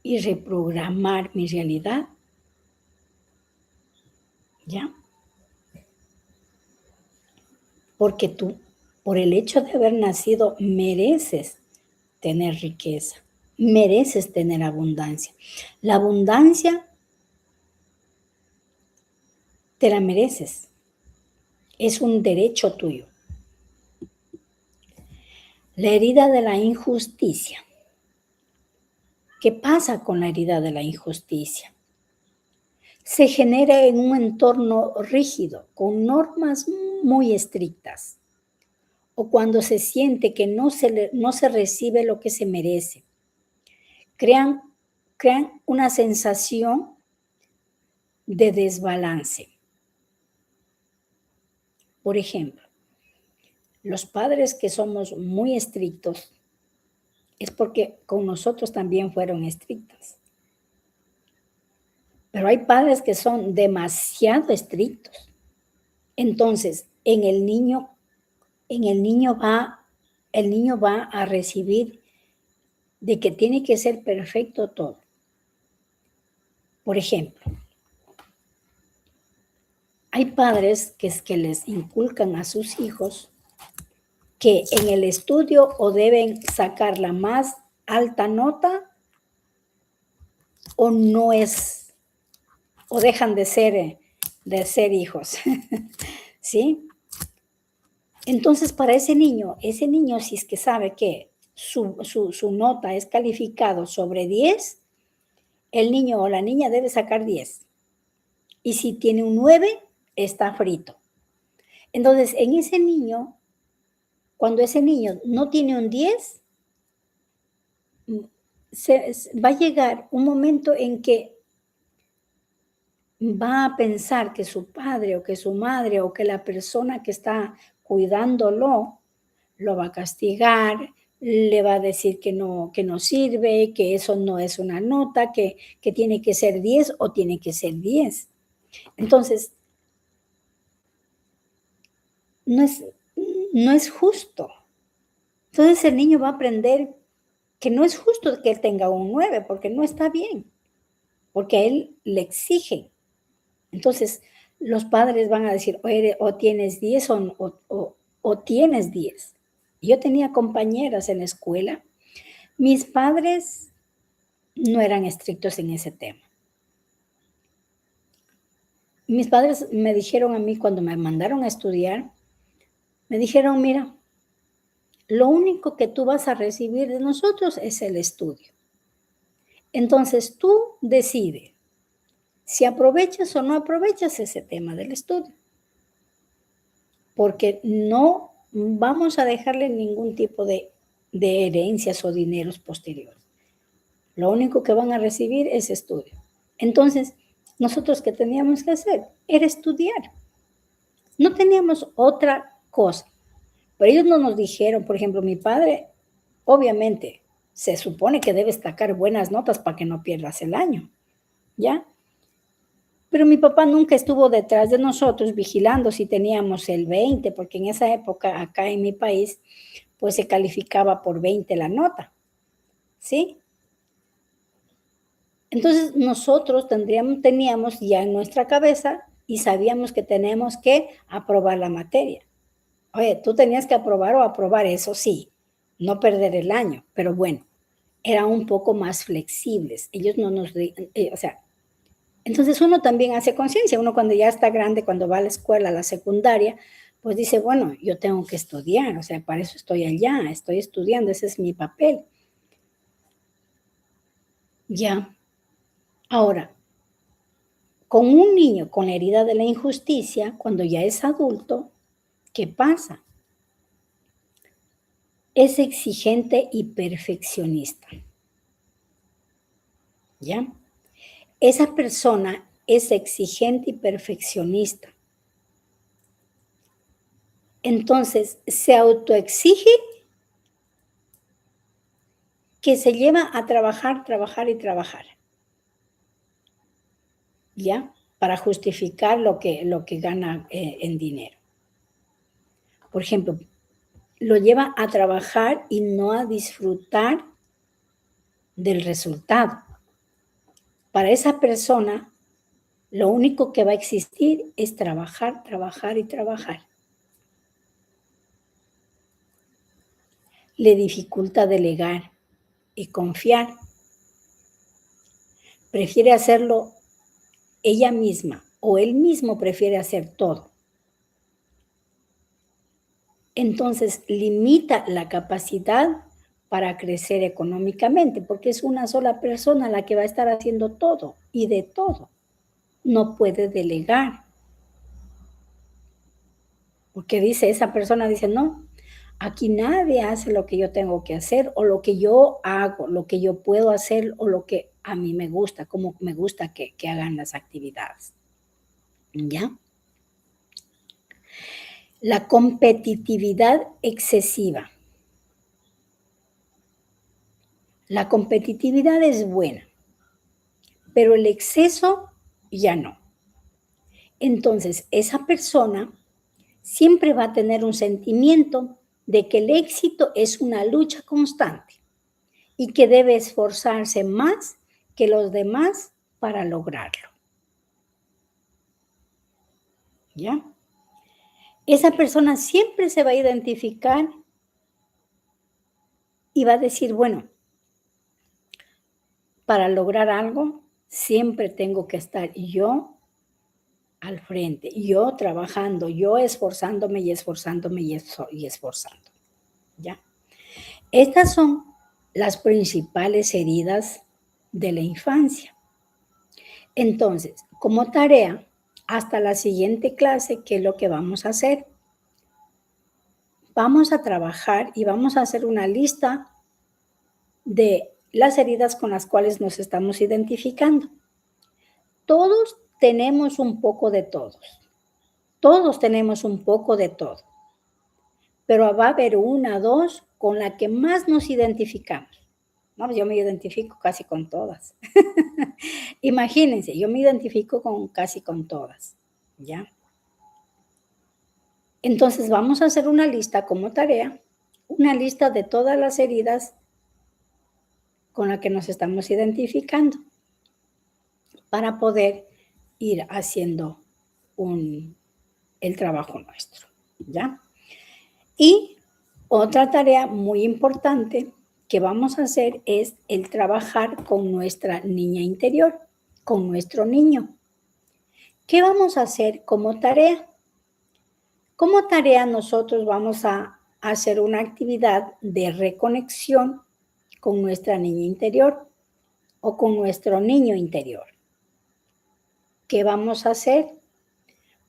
y reprogramar mi realidad. ¿Ya? Porque tú, por el hecho de haber nacido, mereces tener riqueza, mereces tener abundancia. La abundancia te la mereces, es un derecho tuyo. La herida de la injusticia. ¿Qué pasa con la herida de la injusticia? Se genera en un entorno rígido, con normas muy estrictas, o cuando se siente que no se recibe lo que se merece. Crean una sensación de desbalance. Por ejemplo, los padres que somos muy estrictos es porque con nosotros también fueron estrictos. Pero hay padres que son demasiado estrictos. Entonces, el niño va a recibir de que tiene que ser perfecto todo. Por ejemplo, hay padres que les inculcan a sus hijos que en el estudio o deben sacar la más alta nota o no es, o dejan de ser hijos, ¿sí? Entonces, para ese niño si es que sabe que su nota es calificado sobre 10, el niño o la niña debe sacar 10. Y si tiene un 9, está frito. Entonces, cuando ese niño no tiene un 10, va a llegar un momento en que va a pensar que su padre o que su madre o que la persona que está cuidándolo lo va a castigar, le va a decir que no sirve, que eso no es una nota, que tiene que ser 10 o tiene que ser 10. Entonces, no es justo. Entonces el niño va a aprender que no es justo que él tenga un 9 porque no está bien, porque a él le exigen. Entonces, los padres van a decir, o tienes 10 o tienes 10. Yo tenía compañeras en la escuela. Mis padres no eran estrictos en ese tema. Mis padres me dijeron a mí cuando me mandaron a estudiar, me dijeron, mira, lo único que tú vas a recibir de nosotros es el estudio. Entonces tú decides si aprovechas o no aprovechas ese tema del estudio. Porque no vamos a dejarle ningún tipo de herencias o dineros posteriores. Lo único que van a recibir es estudio. Entonces, nosotros, ¿qué teníamos que hacer? Era estudiar. No teníamos otra cosa. Pero ellos no nos dijeron, por ejemplo, mi padre, obviamente, se supone que debes sacar buenas notas para que no pierdas el año, ¿ya? Pero mi papá nunca estuvo detrás de nosotros vigilando si teníamos el 20, porque en esa época, acá en mi país, pues se calificaba por 20 la nota, ¿sí? Entonces nosotros teníamos ya en nuestra cabeza y sabíamos que tenemos que aprobar la materia. Oye, tú tenías que aprobar o aprobar, eso sí, no perder el año, pero bueno, eran un poco más flexibles. Ellos no nos, o sea, entonces uno también hace conciencia, uno cuando ya está grande, cuando va a la escuela, a la secundaria, pues dice, bueno, yo tengo que estudiar, o sea, para eso estoy allá, estoy estudiando, ese es mi papel. Ya. Ahora, con un niño con la herida de la injusticia, cuando ya es adulto, ¿qué pasa? Es exigente y perfeccionista. ¿Ya? Esa persona es exigente y perfeccionista. Entonces, se autoexige que se lleva a trabajar, trabajar y trabajar. ¿Ya? Para justificar lo que gana en dinero. Por ejemplo, lo lleva a trabajar y no a disfrutar del resultado. Para esa persona, lo único que va a existir es trabajar, trabajar y trabajar. Le dificulta delegar y confiar. Prefiere hacerlo ella misma o él mismo prefiere hacer todo. Entonces, limita la capacidad para crecer económicamente, porque es una sola persona la que va a estar haciendo todo y de todo. No puede delegar. Porque esa persona dice, no, aquí nadie hace lo que yo tengo que hacer o lo que yo hago, lo que yo puedo hacer o lo que a mí me gusta, como me gusta que hagan las actividades. ¿Ya? La competitividad excesiva. La competitividad es buena, pero el exceso ya no. Entonces, esa persona siempre va a tener un sentimiento de que el éxito es una lucha constante y que debe esforzarse más que los demás para lograrlo. ¿Ya? Esa persona siempre se va a identificar y va a decir, bueno, para lograr algo siempre tengo que estar yo al frente, yo trabajando, yo esforzándome y esforzándome y esforzando. ¿Ya? Estas son las principales heridas de la infancia. Entonces, como tarea, hasta la siguiente clase, ¿qué es lo que vamos a hacer? Vamos a trabajar y vamos a hacer una lista de las heridas con las cuales nos estamos identificando. Todos tenemos un poco de todos. Todos tenemos un poco de todo. Pero va a haber una, dos con la que más nos identificamos. No, yo me identifico casi con todas. Imagínense, yo me identifico casi con todas, ¿ya? Entonces vamos a hacer una lista como tarea, una lista de todas las heridas con las que nos estamos identificando para poder ir haciendo el trabajo nuestro, ¿ya? Y otra tarea muy importante que vamos a hacer es el trabajar con nuestra niña interior, con nuestro niño. ¿Qué vamos a hacer como tarea? Como tarea nosotros vamos a hacer una actividad de reconexión con nuestra niña interior o con nuestro niño interior. ¿Qué vamos a hacer?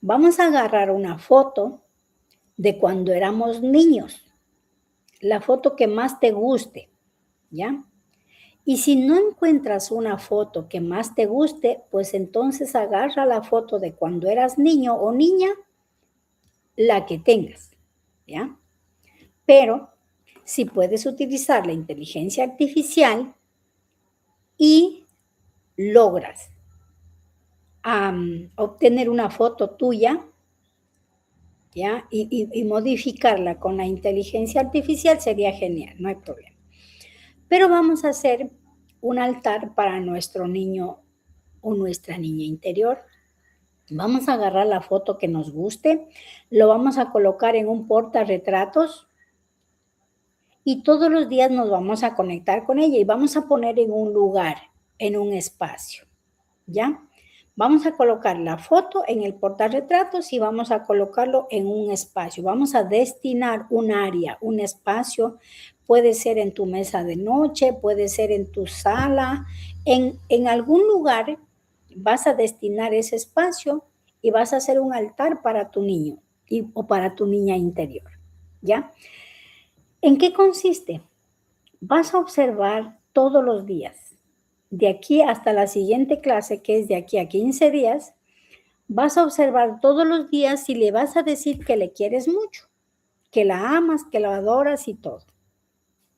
Vamos a agarrar una foto de cuando éramos niños, la foto que más te guste, ¿ya? Y si no encuentras una foto que más te guste, pues entonces agarra la foto de cuando eras niño o niña, la que tengas, ¿ya? Pero si puedes utilizar la inteligencia artificial y logras obtener una foto tuya, ¿ya? Y modificarla con la inteligencia artificial sería genial, no hay problema. Pero vamos a hacer un altar para nuestro niño o nuestra niña interior. Vamos a agarrar la foto que nos guste, lo vamos a colocar en un portarretratos y todos los días nos vamos a conectar con ella y vamos a poner en un lugar, en un espacio, ¿ya? Vamos a colocar la foto en el portarretratos y vamos a colocarlo en un espacio. Vamos a destinar un área, un espacio. Puede ser en tu mesa de noche, puede ser en tu sala, en algún lugar vas a destinar ese espacio y vas a hacer un altar para tu niño o para tu niña interior, ¿ya? ¿En qué consiste? Vas a observar todos los días, de aquí hasta la siguiente clase, que es de aquí a 15 días, vas a observar todos los días y le vas a decir que le quieres mucho, que la amas, que la adoras y todo.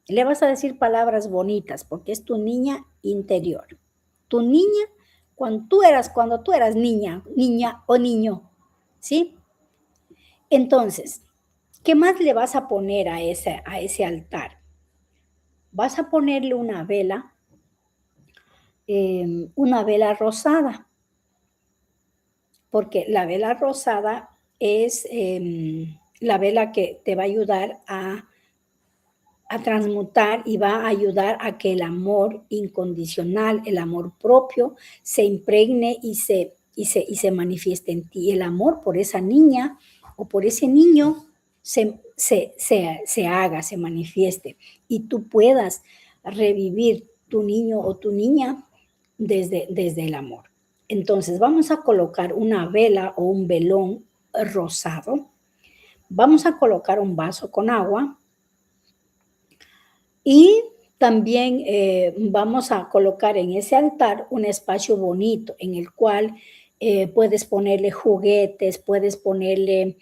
Le vas a decir palabras bonitas porque es tu niña interior. Tu niña cuando tú eras niña o niño, ¿sí? Entonces, ¿qué más le vas a poner a ese altar? Vas a ponerle una vela rosada, porque la vela rosada es la vela que te va a ayudar a transmutar y va a ayudar a que el amor incondicional, el amor propio, se impregne y se manifieste en ti. El amor por esa niña o por ese niño se haga, se manifieste y tú puedas revivir tu niño o tu niña desde el amor. Entonces vamos a colocar una vela o un velón rosado. Vamos a colocar un vaso con agua y también vamos a colocar en ese altar un espacio bonito en el cual puedes ponerle juguetes, puedes ponerle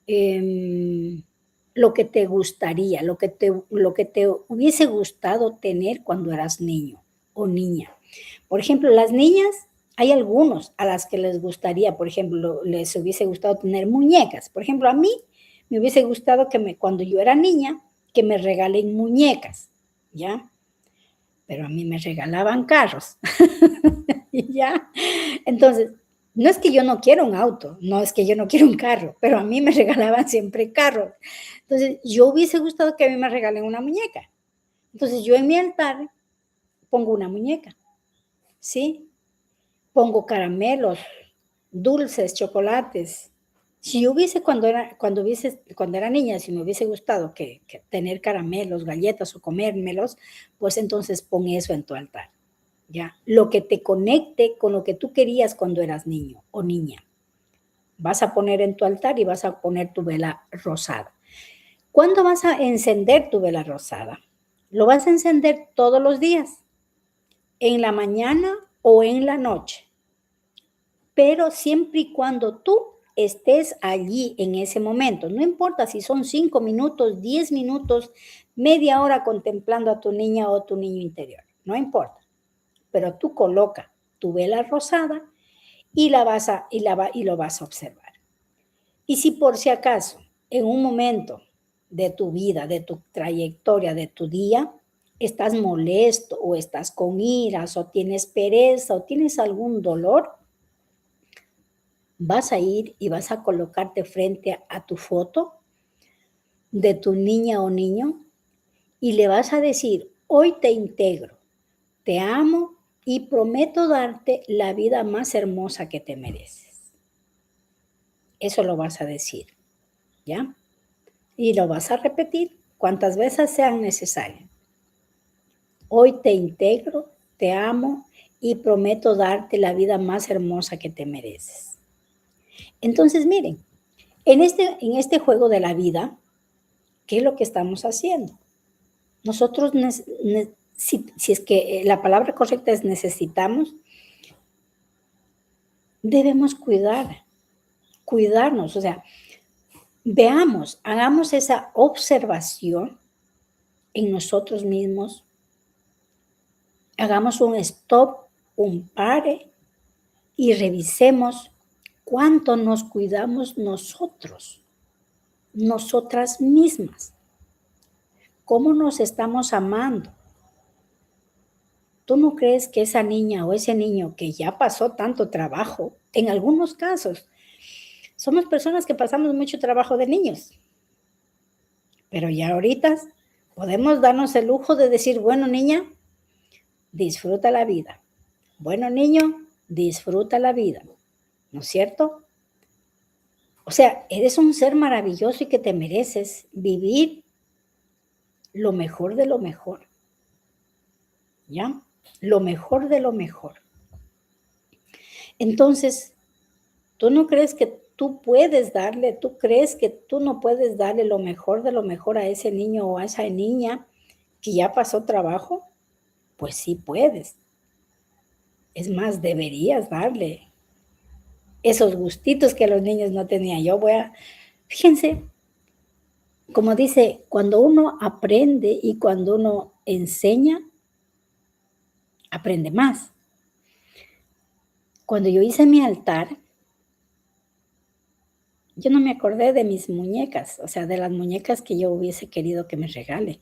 lo que te gustaría, lo que te hubiese gustado tener cuando eras niño o niña. Por ejemplo, las niñas, hay algunos a las que les gustaría, por ejemplo, les hubiese gustado tener muñecas. Por ejemplo, a mí me hubiese gustado cuando yo era niña, que me regalen muñecas, ¿ya? Pero a mí me regalaban carros, ¿ya? Entonces, no es que yo no quiero un auto, no es que yo no quiero un carro, pero a mí me regalaban siempre carros. Entonces, yo hubiese gustado que a mí me regalen una muñeca. Entonces, yo en mi altar pongo una muñeca, ¿sí? Pongo caramelos, dulces, chocolates. Si yo hubiese cuando era niña, si me hubiese gustado que tener caramelos, galletas o comérmelos, pues entonces pon eso en tu altar, ¿ya? Lo que te conecte con lo que tú querías cuando eras niño o niña. Vas a poner en tu altar y vas a poner tu vela rosada. ¿Cuándo vas a encender tu vela rosada? Lo vas a encender todos los días, en la mañana o en la noche, pero siempre y cuando tú estés allí en ese momento. No importa si son 5 minutos, 10 minutos, media hora contemplando a tu niña o tu niño interior. No importa. Pero tú coloca tu vela rosada y lo vas a observar. Y si por si acaso, en un momento de tu vida, de tu trayectoria, de tu día, estás molesto o estás con iras o tienes pereza o tienes algún dolor, vas a ir y vas a colocarte frente a tu foto de tu niña o niño y le vas a decir, hoy te integro, te amo y prometo darte la vida más hermosa que te mereces. Eso lo vas a decir, ¿ya? Y lo vas a repetir cuantas veces sean necesarias. Hoy te integro, te amo y prometo darte la vida más hermosa que te mereces. Entonces, miren, en este juego de la vida, ¿qué es lo que estamos haciendo? Nosotros, si es que la palabra correcta es necesitamos, debemos cuidarnos, o sea, veamos, hagamos esa observación en nosotros mismos, hagamos un stop, un pare y revisemos cuánto nos cuidamos nosotros, nosotras mismas, cómo nos estamos amando. ¿Tú no crees que esa niña o ese niño que ya pasó tanto trabajo, en algunos casos, somos personas que pasamos mucho trabajo de niños, pero ya ahorita podemos darnos el lujo de decir, bueno, niña, disfruta la vida. Bueno, niño, disfruta la vida, ¿no es cierto? O sea, eres un ser maravilloso y que te mereces vivir lo mejor de lo mejor, ¿ya? Lo mejor de lo mejor. Entonces, ¿tú no crees que tú crees que tú no puedes darle lo mejor de lo mejor a ese niño o a esa niña que ya pasó trabajo? Pues sí puedes. Es más, deberías darle esos gustitos que los niños no tenían. Fíjense, como dice, cuando uno aprende y cuando uno enseña, aprende más. Cuando yo hice mi altar, yo no me acordé de mis muñecas, o sea, de las muñecas que yo hubiese querido que me regale.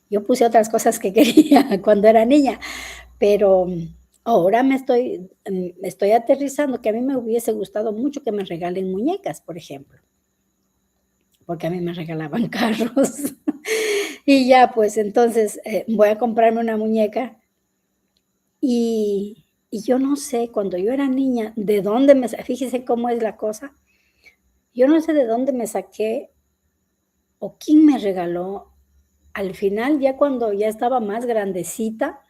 Yo puse otras cosas que quería cuando era niña, pero ahora me estoy aterrizando que a mí me hubiese gustado mucho que me regalen muñecas, por ejemplo, porque a mí me regalaban carros. Y ya, pues entonces voy a comprarme una muñeca y yo no sé, cuando yo era niña, de dónde fíjese cómo es la cosa, yo no sé de dónde me saqué o quién me regaló. Al final, ya cuando ya estaba más grandecita,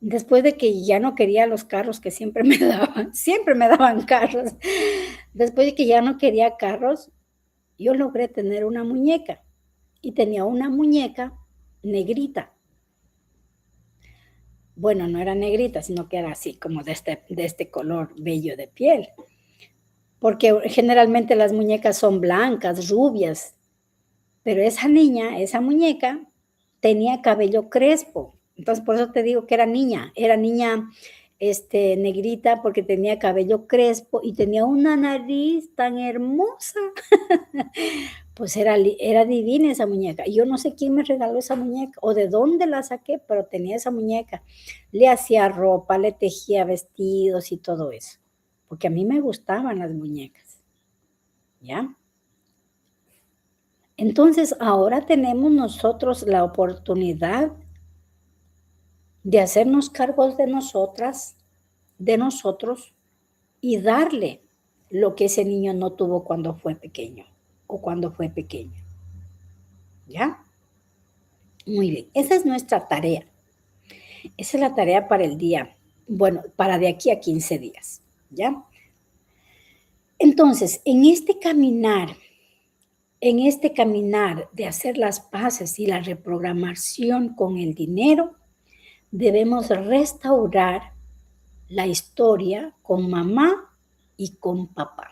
después de que ya no quería los carros que siempre me daban carros. Después de que ya no quería carros, yo logré tener una muñeca y tenía una muñeca negrita. Bueno, no era negrita, sino que era así como de este color bello de piel. porque generalmente las muñecas son blancas, rubias, pero esa niña, esa muñeca, tenía cabello crespo. Entonces, por eso te digo que era niña, negrita, porque tenía cabello crespo y tenía una nariz tan hermosa. Pues era divina esa muñeca. Yo no sé quién me regaló esa muñeca o de dónde la saqué, pero tenía esa muñeca. Le hacía ropa, le tejía vestidos y todo eso, porque a mí me gustaban las muñecas, ¿ya? Entonces, ahora tenemos nosotros la oportunidad de hacernos cargos de nosotras, de nosotros, y darle lo que ese niño no tuvo cuando fue pequeño o cuando fue pequeña, ¿ya? Muy bien, esa es nuestra tarea. Esa es la tarea para el día, bueno, para de aquí a 15 días, ¿ya? Entonces, en este caminar de hacer las paces y la reprogramación con el dinero, debemos restaurar la historia con mamá y con papá.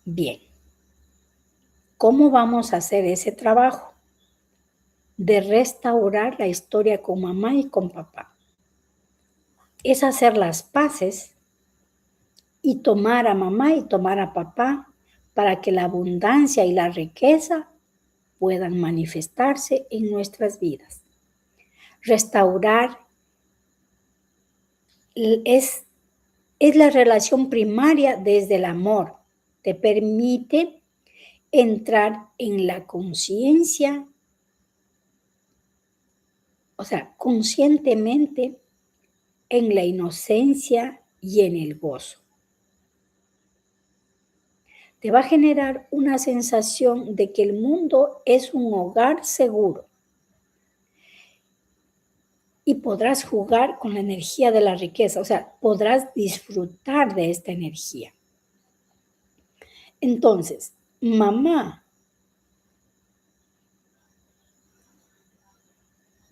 Bien, ¿cómo vamos a hacer ese trabajo de restaurar la historia con mamá y con papá? Es hacer las paces y tomar a mamá y tomar a papá para que la abundancia y la riqueza puedan manifestarse en nuestras vidas. Restaurar es la relación primaria desde el amor. Te permite entrar en la conciencia, o sea, conscientemente en la inocencia y en el gozo. Te va a generar una sensación de que el mundo es un hogar seguro y podrás jugar con la energía de la riqueza, o sea, podrás disfrutar de esta energía. Entonces, mamá,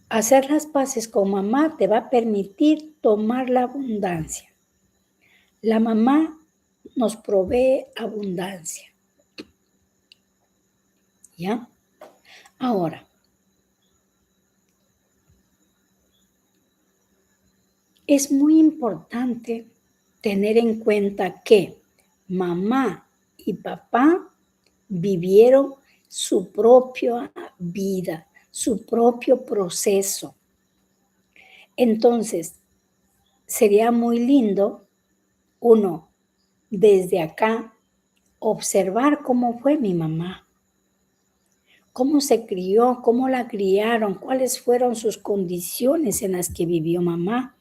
hacer las paces con mamá te va a permitir tomar la abundancia. La mamá nos provee abundancia. ¿Ya? Ahora, es muy importante tener en cuenta que mamá y papá vivieron su propia vida, su propio proceso. Entonces, sería muy lindo uno desde acá observar cómo fue mi mamá, cómo se crió, cómo la criaron, cuáles fueron sus condiciones en las que vivió mamá,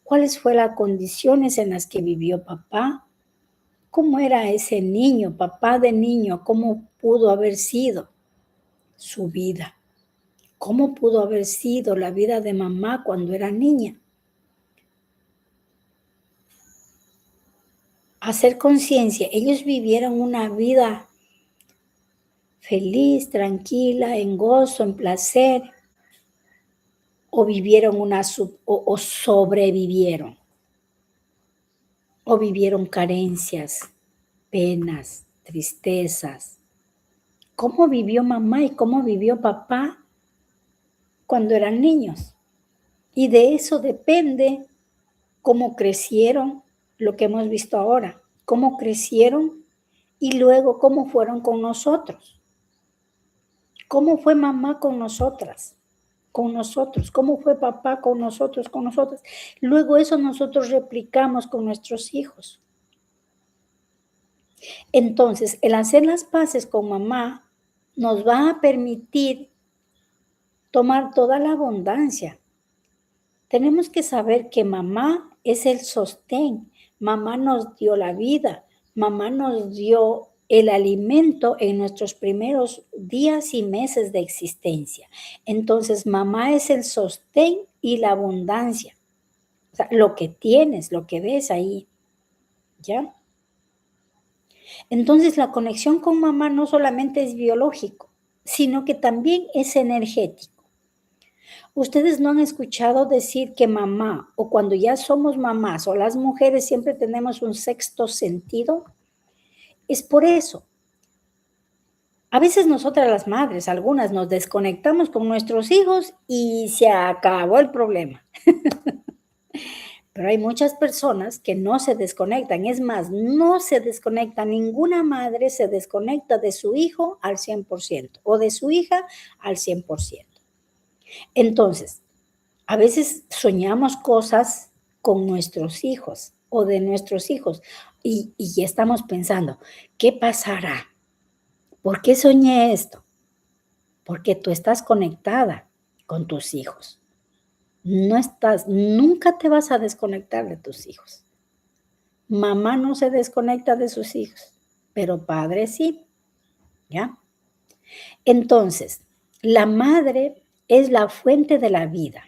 cuáles fueron las condiciones en las que vivió papá, cómo era ese niño, papá de niño, cómo pudo haber sido su vida, cómo pudo haber sido la vida de mamá cuando era niña. Hacer conciencia, ellos vivieron una vida feliz, tranquila, en gozo, en placer, o vivieron o sobrevivieron, o vivieron carencias, penas, tristezas. ¿Cómo vivió mamá y cómo vivió papá cuando eran niños? Y de eso depende cómo crecieron, lo que hemos visto ahora, cómo crecieron y luego cómo fueron con nosotros. ¿Cómo fue mamá con nosotras? Con nosotros, cómo fue papá con nosotros, con nosotras. Luego eso nosotros replicamos con nuestros hijos. Entonces, el hacer las paces con mamá nos va a permitir tomar toda la abundancia. Tenemos que saber que mamá es el sostén, mamá nos dio la vida, mamá nos dio el alimento en nuestros primeros días y meses de existencia. Entonces, mamá es el sostén y la abundancia. O sea, lo que tienes, lo que ves ahí, ¿ya? Entonces, la conexión con mamá no solamente es biológico, sino que también es energético. Ustedes no han escuchado decir que mamá, o cuando ya somos mamás, o las mujeres siempre tenemos un sexto sentido. Es por eso. A veces nosotras las madres, algunas nos desconectamos con nuestros hijos y se acabó el problema. Pero hay muchas personas que no se desconectan. Es más, no se desconecta. Ninguna madre se desconecta de su hijo al 100% o de su hija al 100%. Entonces, a veces soñamos cosas con nuestros hijos o de nuestros hijos y ya estamos pensando, ¿qué pasará? ¿Por qué soñé esto? Porque tú estás conectada con tus hijos. Nunca te vas a desconectar de tus hijos. Mamá no se desconecta de sus hijos, pero padre sí, ¿ya? Entonces, la madre es la fuente de la vida,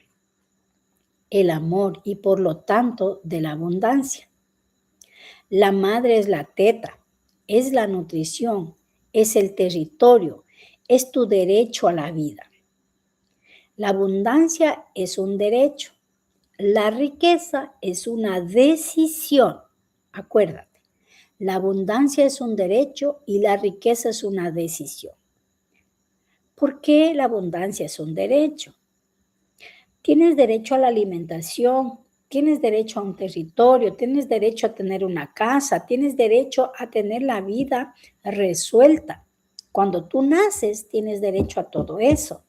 el amor y por lo tanto de la abundancia. La madre es la teta, es la nutrición, es el territorio, es tu derecho a la vida. La abundancia es un derecho. La riqueza es una decisión. Acuérdate, la abundancia es un derecho y la riqueza es una decisión. ¿Por qué la abundancia es un derecho? Tienes derecho a la alimentación, tienes derecho a un territorio, tienes derecho a tener una casa, tienes derecho a tener la vida resuelta. Cuando tú naces, tienes derecho a todo eso.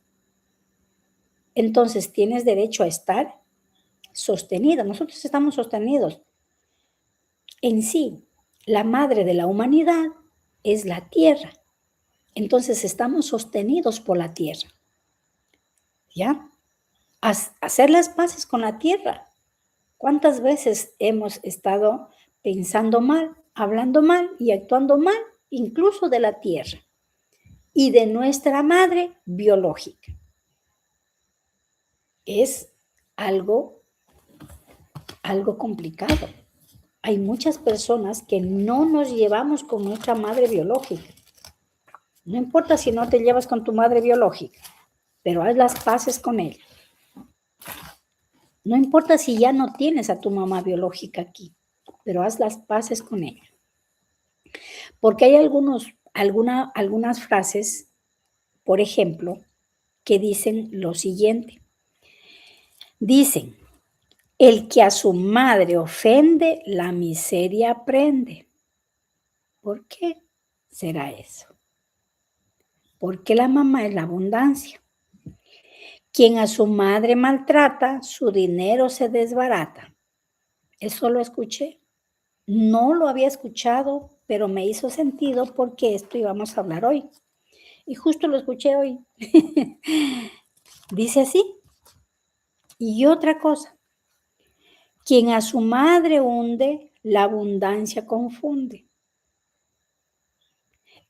Entonces, tienes derecho a estar sostenida. Nosotros estamos sostenidos. En sí, la madre de la humanidad es la tierra. Entonces, estamos sostenidos por la tierra. ¿Ya? Hacer las paces con la tierra. ¿Cuántas veces hemos estado pensando mal, hablando mal y actuando mal, incluso de la tierra y de nuestra madre biológica? Es algo complicado. Hay muchas personas que no nos llevamos con nuestra madre biológica. No importa si no te llevas con tu madre biológica, pero haz las paces con ella. No importa si ya no tienes a tu mamá biológica aquí, pero haz las paces con ella. Porque hay algunas frases, por ejemplo, que dicen lo siguiente. Dicen, el que a su madre ofende, la miseria aprende. ¿Por qué será eso? Porque la mamá es la abundancia. Quien a su madre maltrata, su dinero se desbarata. Eso lo escuché. No lo había escuchado, pero me hizo sentido porque esto íbamos a hablar hoy. Y justo lo escuché hoy. Dice así. Y otra cosa. Quien a su madre hunde, la abundancia confunde.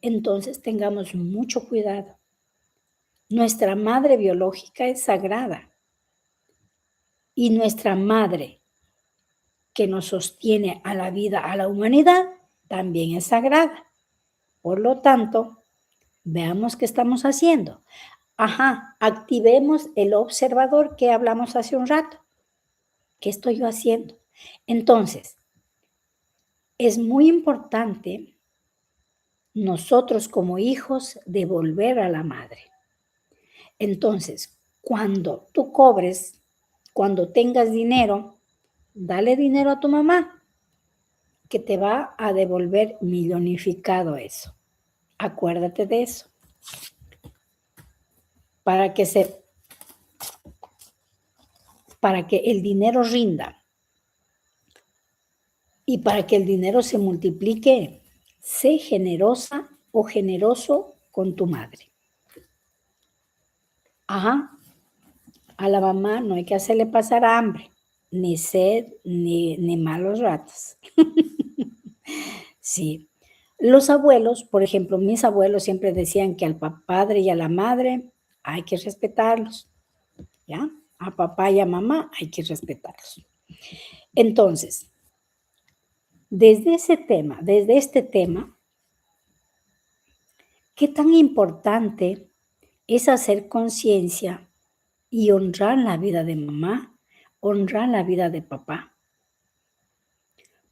Entonces tengamos mucho cuidado. Nuestra madre biológica es sagrada. Y nuestra madre que nos sostiene a la vida, a la humanidad, también es sagrada. Por lo tanto, veamos qué estamos haciendo. Activemos el observador que hablamos hace un rato. ¿Qué estoy yo haciendo? Entonces, es muy importante nosotros como hijos devolver a la madre. Entonces, cuando tú cobres, cuando tengas dinero, dale dinero a tu mamá, que te va a devolver millonificado eso. Acuérdate de eso. Para que el dinero rinda y para que el dinero se multiplique, sé generosa o generoso con tu madre. A la mamá no hay que hacerle pasar hambre, ni sed, ni malos ratos. Sí. Los abuelos, por ejemplo, mis abuelos siempre decían que al padre y a la madre hay que respetarlos, ¿ya? A papá y a mamá hay que respetarlos. Entonces, desde este tema, ¿qué tan importante es hacer conciencia y honrar la vida de mamá, honrar la vida de papá.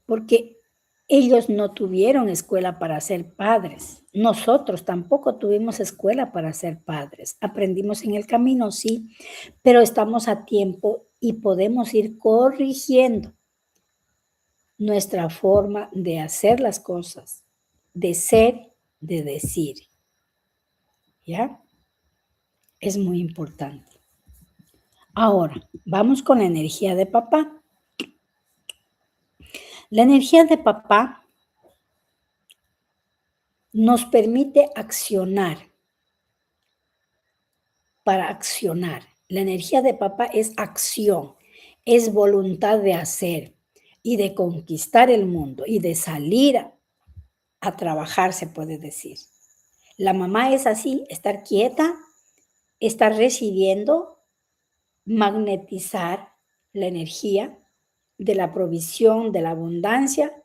Porque ellos no tuvieron escuela para ser padres. Nosotros tampoco tuvimos escuela para ser padres. Aprendimos en el camino, sí, pero estamos a tiempo y podemos ir corrigiendo nuestra forma de hacer las cosas, de ser, de decir. ¿Ya? Es muy importante. Ahora, vamos con la energía de papá. La energía de papá nos permite accionar, para accionar. La energía de papá es acción, es voluntad de hacer y de conquistar el mundo y de salir a trabajar, se puede decir. La mamá es así, estar quieta, estar recibiendo, magnetizar la energía de la provisión, de la abundancia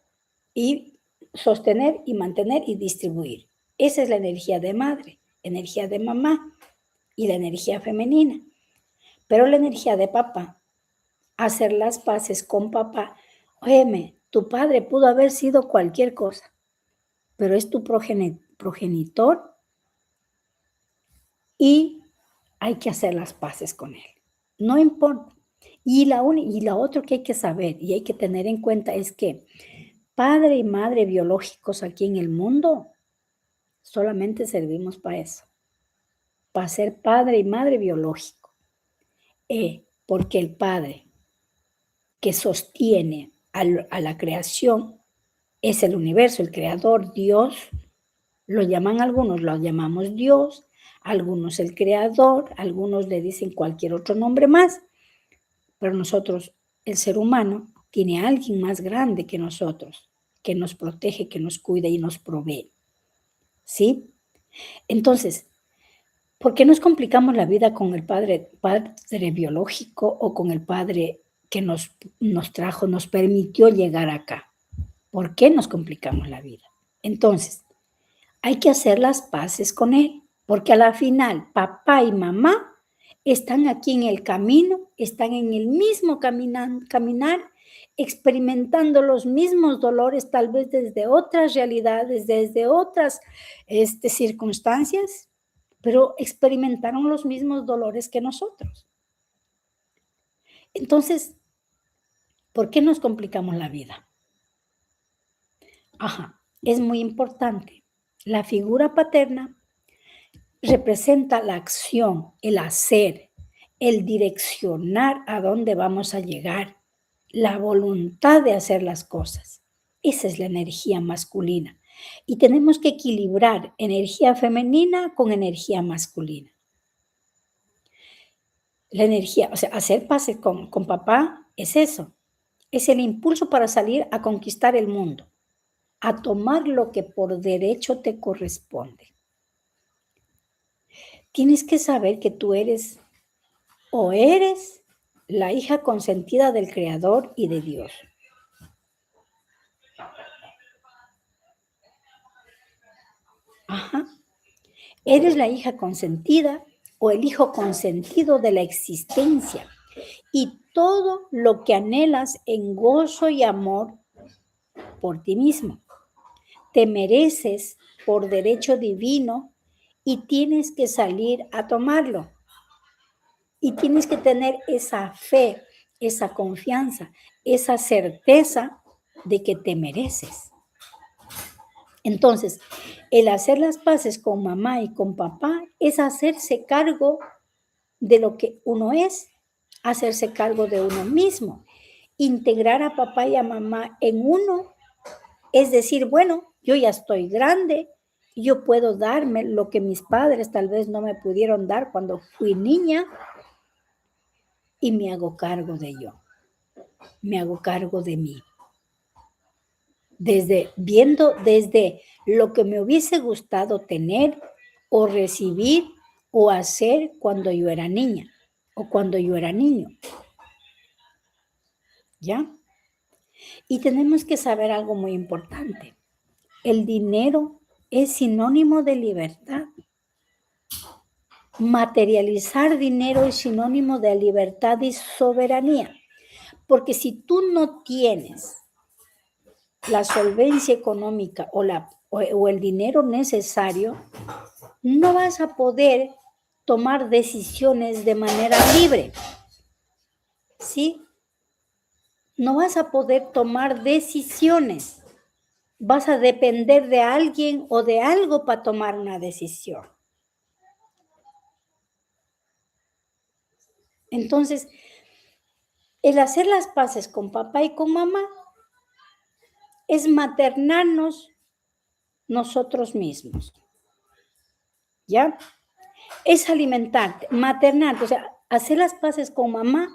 y sostener y mantener y distribuir. Esa es la energía de madre, energía de mamá y la energía femenina. Pero la energía de papá, hacer las paces con papá. Óyeme, tu padre pudo haber sido cualquier cosa, pero es tu progenitor y hay que hacer las paces con él. No importa. Y la otra que hay que saber y hay que tener en cuenta es que padre y madre biológicos aquí en el mundo solamente servimos para eso, para ser padre y madre biológico. Porque el padre que sostiene a la creación es el universo, el creador, Dios. Lo llaman algunos, lo llamamos Dios, algunos el creador, algunos le dicen cualquier otro nombre más, pero nosotros, el ser humano, tiene a alguien más grande que nosotros, que nos protege, que nos cuida y nos provee. ¿Sí? Entonces, ¿por qué nos complicamos la vida con el padre biológico o con el padre que nos trajo, nos permitió llegar acá? ¿Por qué nos complicamos la vida? Entonces, hay que hacer las paces con él, porque a la final papá y mamá están aquí en el camino, están en el mismo caminar, experimentando los mismos dolores, tal vez desde otras realidades, desde otras circunstancias, pero experimentaron los mismos dolores que nosotros. Entonces, ¿por qué nos complicamos la vida? Es muy importante. La figura paterna representa la acción, el hacer, el direccionar a dónde vamos a llegar, la voluntad de hacer las cosas. Esa es la energía masculina. Y tenemos que equilibrar energía femenina con energía masculina. La energía, o sea, hacer pases con papá es eso. Es el impulso para salir a conquistar el mundo, a tomar lo que por derecho te corresponde. Tienes que saber que tú eres la hija consentida del Creador y de Dios. Eres la hija consentida o el hijo consentido de la existencia y todo lo que anhelas en gozo y amor por ti mismo. Te mereces por derecho divino y tienes que salir a tomarlo. Y tienes que tener esa fe, esa confianza, esa certeza de que te mereces. Entonces, el hacer las paces con mamá y con papá es hacerse cargo de lo que uno es, hacerse cargo de uno mismo, integrar a papá y a mamá en uno, es decir, bueno, yo ya estoy grande, yo puedo darme lo que mis padres tal vez no me pudieron dar cuando fui niña y me hago cargo de yo, me hago cargo de mí. Desde lo que me hubiese gustado tener o recibir o hacer cuando yo era niña o cuando yo era niño. ¿Ya? Y tenemos que saber algo muy importante. El dinero es sinónimo de libertad. materializar dinero es sinónimo de libertad y soberanía. Porque si tú no tienes la solvencia económica o el dinero necesario, no vas a poder tomar decisiones de manera libre. ¿Sí? No vas a poder tomar decisiones. Vas a depender de alguien o de algo para tomar una decisión. Entonces, el hacer las paces con papá y con mamá es maternarnos nosotros mismos. ¿Ya? Es alimentarte, maternarte, o sea, hacer las paces con mamá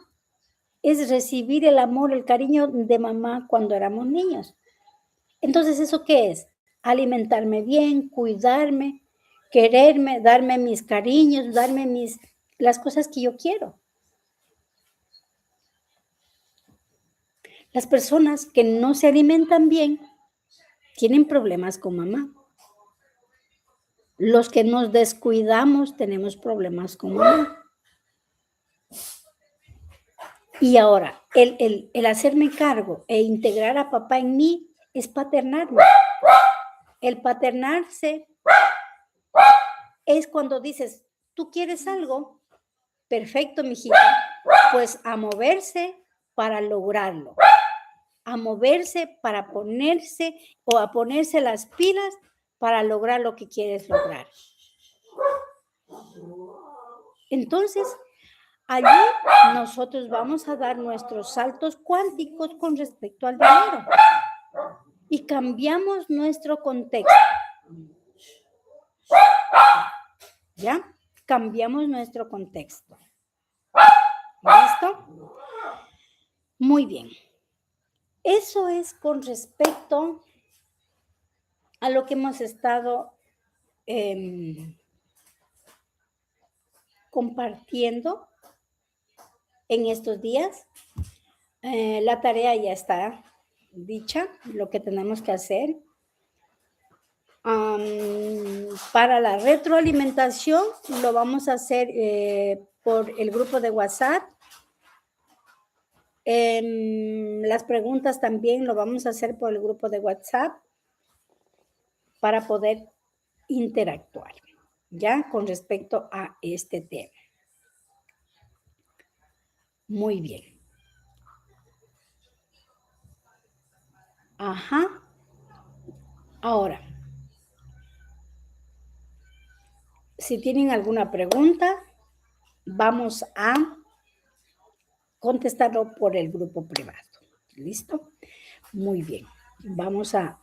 es recibir el amor, el cariño de mamá cuando éramos niños. Entonces, ¿eso qué es? Alimentarme bien, cuidarme, quererme, darme mis cariños, darme las cosas que yo quiero. Las personas que no se alimentan bien tienen problemas con mamá. Los que nos descuidamos tenemos problemas con mamá. Y ahora, el hacerme cargo e integrar a papá en mí es paternarme. El paternarse es cuando dices, ¿tú quieres algo? Perfecto, mijita. Pues a moverse para lograrlo. A moverse para ponerse o a ponerse las pilas para lograr lo que quieres lograr. Entonces, allí nosotros vamos a dar nuestros saltos cuánticos con respecto al dinero y cambiamos nuestro contexto. ¿Ya? Cambiamos nuestro contexto. ¿Listo? Muy bien. Eso es con respecto a lo que hemos estado compartiendo en estos días. La tarea ya está dicha, lo que tenemos que hacer. Para la retroalimentación lo vamos a hacer por el grupo de WhatsApp. Las preguntas también lo vamos a hacer por el grupo de WhatsApp para poder interactuar, ¿ya? Con respecto a este tema. Muy bien. Ajá. Ahora, si tienen alguna pregunta, vamos a contestarlo por el grupo privado. ¿Listo? Muy bien. Vamos a,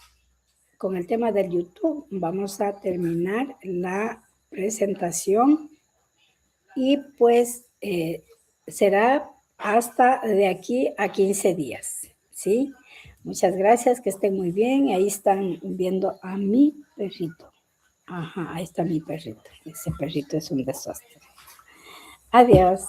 con el tema del YouTube, vamos a terminar la presentación y pues será hasta de aquí a 15 días, ¿sí? Muchas gracias, que estén muy bien. Ahí están viendo a mi perrito. Ajá, ahí está mi perrito. Ese perrito es un desastre. Adiós.